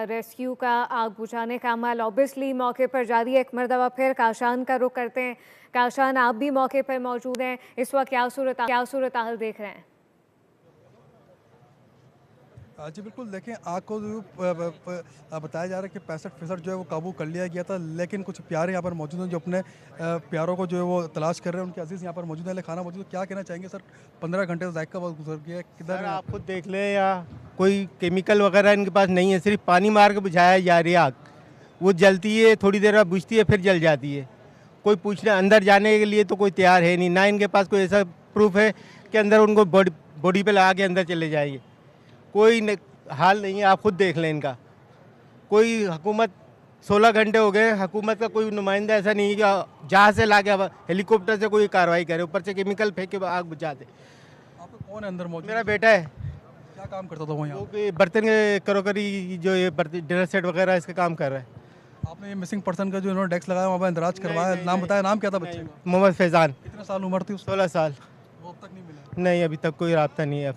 रेस्क्यू का आग बुझाने का अमल ऑब्वियसली मौके पर जारी है। एक मरतबा फिर काशान का रुख करते हैं। काशान, आप भी मौके पर मौजूद हैं, इस वक्त क्या सूरत हाल देख रहे हैं? जी बिल्कुल, देखें आग को बताया जा रहा है कि 65% जो है वो काबू कर लिया गया था, लेकिन कुछ प्यारे यहाँ पर मौजूद हैं जो अपने प्यारों को जो है वो तलाश कर रहे हैं। उनके अजीज़ यहाँ पर मौजूद हैं, खाना मौजूद है। क्या कहना चाहेंगे सर? 15 घंटे से ज़ायद का वक्त गुजर गया, किधर आप खुद देख लें, या कोई केमिकल वगैरह इनके पास नहीं है, सिर्फ पानी मार के बुझाया जा रही है आग। वो जलती है, थोड़ी देर बाद बुझती है, फिर जल जाती है। कोई पूछने अंदर जाने के लिए तो कोई तैयार है नहीं, ना इनके पास कोई ऐसा प्रूफ है कि अंदर उनको बॉडी पे लगा के अंदर चले जाएंगे। कोई हाल नहीं है, आप खुद देख लें इनका। कोई हुकूमत 16 घंटे हो गए, हुकूमत का कोई नुमाइंदा ऐसा नहीं है कि जहाँ से ला के हेलीकॉप्टर से कोई कार्रवाई करे, ऊपर से केमिकल फेंक के आग बुझा दे। आपको कौन है अंदर मौजूद? मेरा बेटा है। क्या काम करता था वो यहाँ? वो बर्तन के करोकरी जो ये डिनर सेट वगैरह इसका काम कर रहा है। आपने ये मिसिंग पर्सन का जो इन्होंने डेस्क लगाया वहाँ पर इंदराज करवाया, नाम बताया, नाम क्या था बच्चे का? मोहम्मद फैजान। कितने साल उम्र थी? 16 साल। वो अब तक नहीं मिला? नहीं, अभी तक कोई राब्ता नहीं है।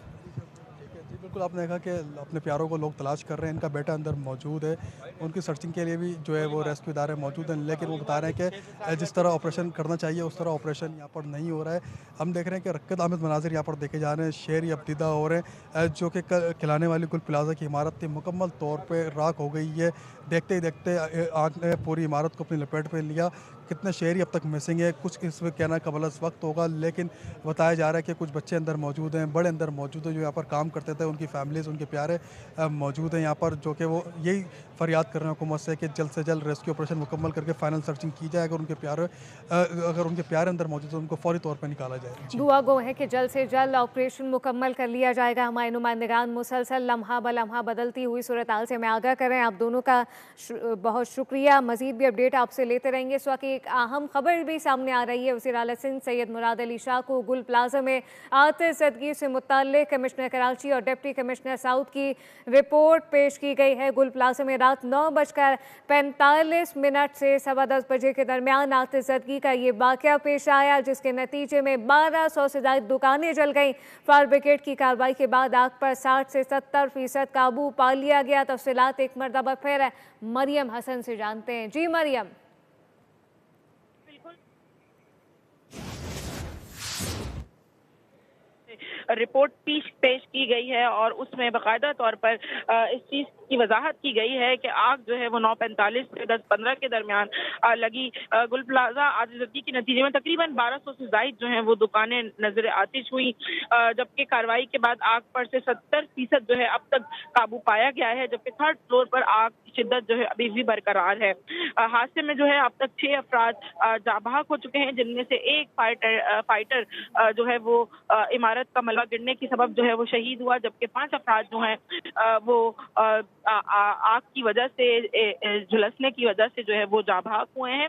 बिल्कुल, आपने देखा कि अपने प्यारों को लोग तलाश कर रहे हैं। इनका बेटा अंदर मौजूद है, उनकी सर्चिंग के लिए भी जो है वो रेस्क्यू इदारे मौजूद हैं, लेकिन वो बता रहे हैं कि जिस तरह ऑपरेशन करना चाहिए उस तरह ऑपरेशन यहाँ पर नहीं हो रहा है। हम देख रहे हैं कि रक्कत आमद मनाजिर यहाँ पर देखे जा रहे हैं। शहर अब्दीदा हो रहे हैं, जो कि खिलाने वाली गुल प्लाजा की इमारत थी मुकम्मल तौर पर राख हो गई है। देखते ही देखते आग ने पूरी इमारत को अपनी लपेट में लिया। कितने शहरी अब तक मिसिंग है, कुछ इसमें कहना कबल वक्त होगा, लेकिन बताया जा रहा है कि कुछ बच्चे अंदर मौजूद हैं, बड़े अंदर मौजूद हैं जो यहाँ पर काम करते थे, उनकी फैमिलीज़, उनके प्यारे मौजूद हैं यहाँ पर, जो कि वो यही फरियाद कर रहे हैं हुकूमत से कि जल्द से जल्द रेस्क्यू ऑपरेशन मुकम्मल करके फाइनल सर्चिंग की जाए। अगर उनके प्यारे अंदर मौजूद है उनको फौरी तौर पर निकाला जाए। दुआ गो है कि जल्द से जल्द ऑपरेशन मुकम्मल कर लिया जाएगा। हमारे नुमाइंदगान मुसलसल लम्हा ब लम्हा बदलती हुई सूरत हाल से हमें आगाह करें। आप दोनों का बहुत शुक्रिया। मजीद भी अपडेट आपसे लेते रहेंगे। इस वक्त एक अहम खबर भी सामने आ रही है। वज़ीर आला सिंध सैयद मुराद अली शाह को गुल प्लाजा में आतिशज़दगी से मुताल्लिक़ कमिश्नर कराची और डिप्टी कमिश्नर साउथ की रिपोर्ट पेश की गई है। गुल प्लाजा में रात 9:45 से 10:15 बजे के दरमियान आतिशज़दगी का ये वाक़या पेश आया, जिसके नतीजे में 1200 से ज़ायद दुकानें जल गईं। फायर ब्रिगेड की कार्रवाई के बाद आग पर 60 से 70% काबू पा लिया गया। तफसीलात एक मरतबा फिर मरियम हसन से जानते हैं। जी मरियम। रिपोर्ट पेश की गई है और उसमें बाकायदा तौर पर इस चीज़ की वजाहत की गई है कि आग जो है वो 9:45 से 10:15 के दरमियान लगी। गुल प्लाजा आतिशज़दगी के नतीजे में तकरीबन 1200 से ज़ायद जो हैं वो दुकानें नजर आतिश हुई, जबकि कार्रवाई के बाद आग पर से 70% जो है अब तक काबू पाया गया है, जबकि 3rd फ्लोर पर आग की शिद्दत जो है अभी भी बरकरार है। हादसे में जो है अब तक 6 अफराद जाँ बहक हो चुके हैं, जिनमें से एक फाइटर जो है वो इमारत का मलबा गिरने की सबब जो है वो शहीद हुआ, जबकि 5 अफराद जो हैं वो आग की वजह से झुलसने की वजह से जो है वो जाँ बहक हुए हैं।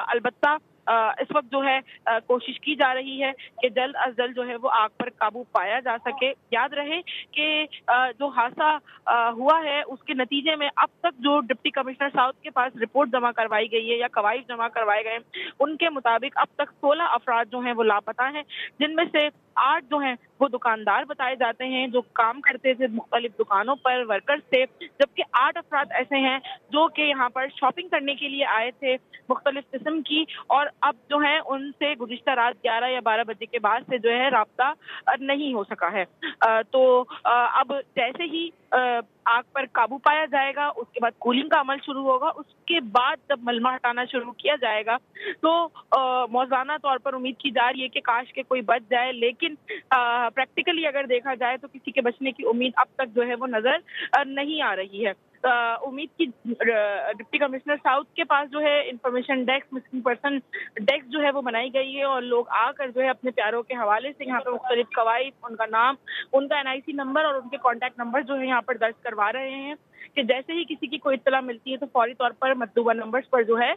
अलबत्ता इस वक्त जो है कोशिश की जा रही है कि जल्द अज जल्द जो है वो आग पर काबू पाया जा सके। याद रहे कि जो हादसा हुआ है उसके नतीजे में अब तक जो डिप्टी कमिश्नर साउथ के पास रिपोर्ट जमा करवाई गई है या कवायद जमा करवाए गए, उनके मुताबिक अब तक 16 अफराद जो हैं वो लापता हैं, जिनमें से 8 जो हैं वो दुकानदार बताए जाते हैं जो काम करते थे मुख्तलिफ दुकानों पर, वर्कर्स थे, जबकि 8 अफराद ऐसे हैं जो कि यहाँ पर शॉपिंग करने के लिए आए थे मुख्तलिफ किस्म की, और अब जो है उनसे गुज़िश्ता रात 11 या 12 बजे के बाद से जो है राब्ता नहीं हो सका है। तो अब जैसे ही आग पर काबू पाया जाएगा उसके बाद कूलिंग का अमल शुरू होगा, उसके बाद जब मलबा हटाना शुरू किया जाएगा तो मौज़ाना तौर पर उम्मीद की जा रही है कि काश के कोई बच जाए, लेकिन प्रैक्टिकली अगर देखा जाए तो किसी के बचने की उम्मीद अब तक जो है वो नजर नहीं आ रही है। उम्मीद की डिप्टी कमिश्नर साउथ के पास जो है information desk, missing person desk जो है वो बनाई गई है और लोग आकर जो है अपने प्यारों के हवाले से यहाँ पे मुख्तलिफ कवायद, उनका नाम, उनका NIC नंबर और उनके कॉन्टैक्ट नंबर जो है यहाँ पर दर्ज करवा रहे हैं कि जैसे ही किसी की कोई इत्तला मिलती है तो फौरी तौर पर मतलूबा नंबर्स पर जो है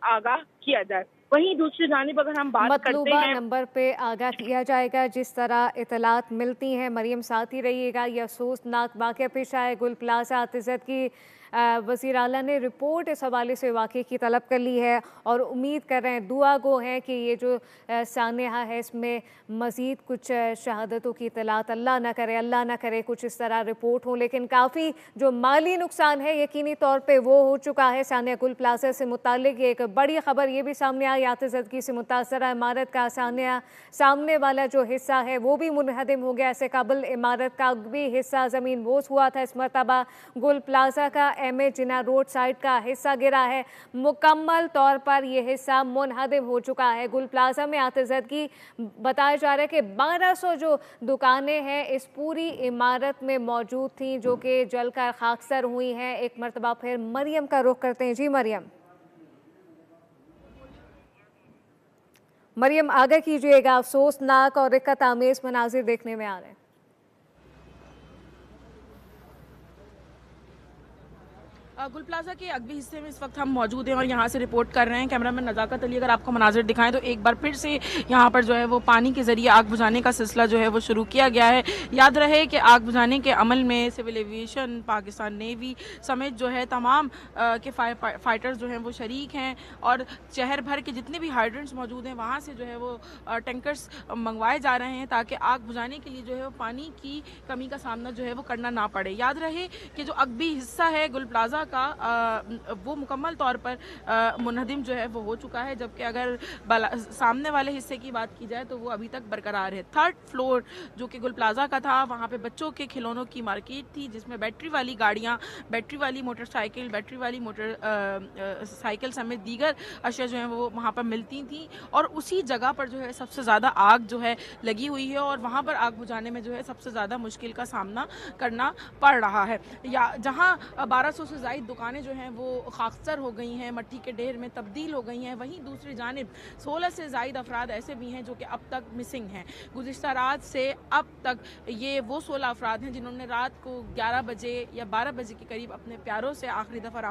आगाह किया जाए। वहीं दूसरी जानिब अगर हम बात करते हैं, नंबर पे आगाह किया जाएगा जिस तरह इतलात मिलती हैं। मरियम साथ ही रहिएगा। यह अफसोसनाक वाक़या पेश आया गुल प्लाजा आतिज़त की वज़ीर आला ने रिपोर्ट इस हवाले से वाक़े की तलब कर ली है और उम्मीद कर रहे हैं, दुआ गो हैं कि ये जो सानेहा है इसमें मज़ीद कुछ शहादतों की इतलात अल्लाह ना करे कुछ इस तरह रिपोर्ट हो, लेकिन काफ़ी जो माली नुकसान है यकीनी तौर पे वो हो चुका है। सानिया गुल प्लाजा से मुतालिक एक बड़ी ख़बर ये भी सामने आई, आतिज़दगी से मुतासरा इमारत का सामने वाला जो हिस्सा है वो भी मुनहदम हो गया। इससे काबिल इमारत का भी हिस्सा ज़मीन बोस हुआ था। इस मरतबा गुल प्लाजा का MA जिना रोड साइड का हिस्सा गिरा है, मुकम्मल तौर पर यह हिस्सा मुनहदम हो चुका है। गुल प्लाजा में आतिज़दगी बताया जा रहा है कि 1200 जो दुकानें हैं इस पूरी इमारत में मौजूद थीं जो कि जलकर खाकसर हुई हैं। एक मरतबा फिर मरियम का रुख करते हैं। जी मरियम आगे कीजिएगा। अफसोसनाक और रिक्कत आमेज़ मनाजिर देखने में आ रहे हैं। गुल प्लाजा के अगबी हिस्से में इस वक्त हम मौजूद हैं और यहाँ से रिपोर्ट कर रहे हैं कैमरामैन नज़ाकत अली। अगर आपको मनाजिर दिखाएं तो एक बार फिर से यहाँ पर जो है वो पानी के ज़रिए आग बुझाने का सिलसिला जो है वो शुरू किया गया है। याद रहे कि आग बुझाने के अमल में सिविल एविएशन, पाकिस्तान नेवी समेत जो है तमाम के फाइटर्स जो हैं वो शरीक हैं और शहर भर के जितने भी हाइड्रेंट्स मौजूद हैं वहाँ से जो है वो टैंकर्स मंगवाए जा रहे हैं ताकि आग बुझाने के लिए जो है वो पानी की कमी का सामना जो है वो करना ना पड़े। याद रहे कि जो अगबी हिस्सा है गुल प्लाजा का वो मुकम्मल तौर पर मुनहदिम जो है वो हो चुका है, जबकि अगर सामने वाले हिस्से की बात की जाए तो वो अभी तक बरकरार है। 3rd फ्लोर जो कि गुल प्लाजा का था, वहाँ पे बच्चों के खिलौनों की मार्केट थी जिसमें बैटरी वाली गाड़ियाँ, बैटरी वाली मोटरसाइकिल, बैटरी वाली साइकिल समेत दीगर अशिया जो है वो वहाँ पर मिलती थी और उसी जगह पर जो है सबसे ज़्यादा आग जो है लगी हुई है और वहाँ पर आग बुझाने में जो है सबसे ज़्यादा मुश्किल का सामना करना पड़ रहा है। या जहाँ 1200 से ज़ायद दुकानें जो हैं वो खाकसर हो गई हैं, मट्टी के ढेर में तब्दील हो गई हैं, वहीं दूसरी जानिब 16 से ज़ायद अफराद ऐसे भी हैं जो कि अब तक मिसिंग हैं। गुज़िश्ता रात से अब तक ये वो 16 अफराद हैं जिन्होंने रात को 11 बजे या 12 बजे के करीब अपने प्यारों से आखिरी दफ़ा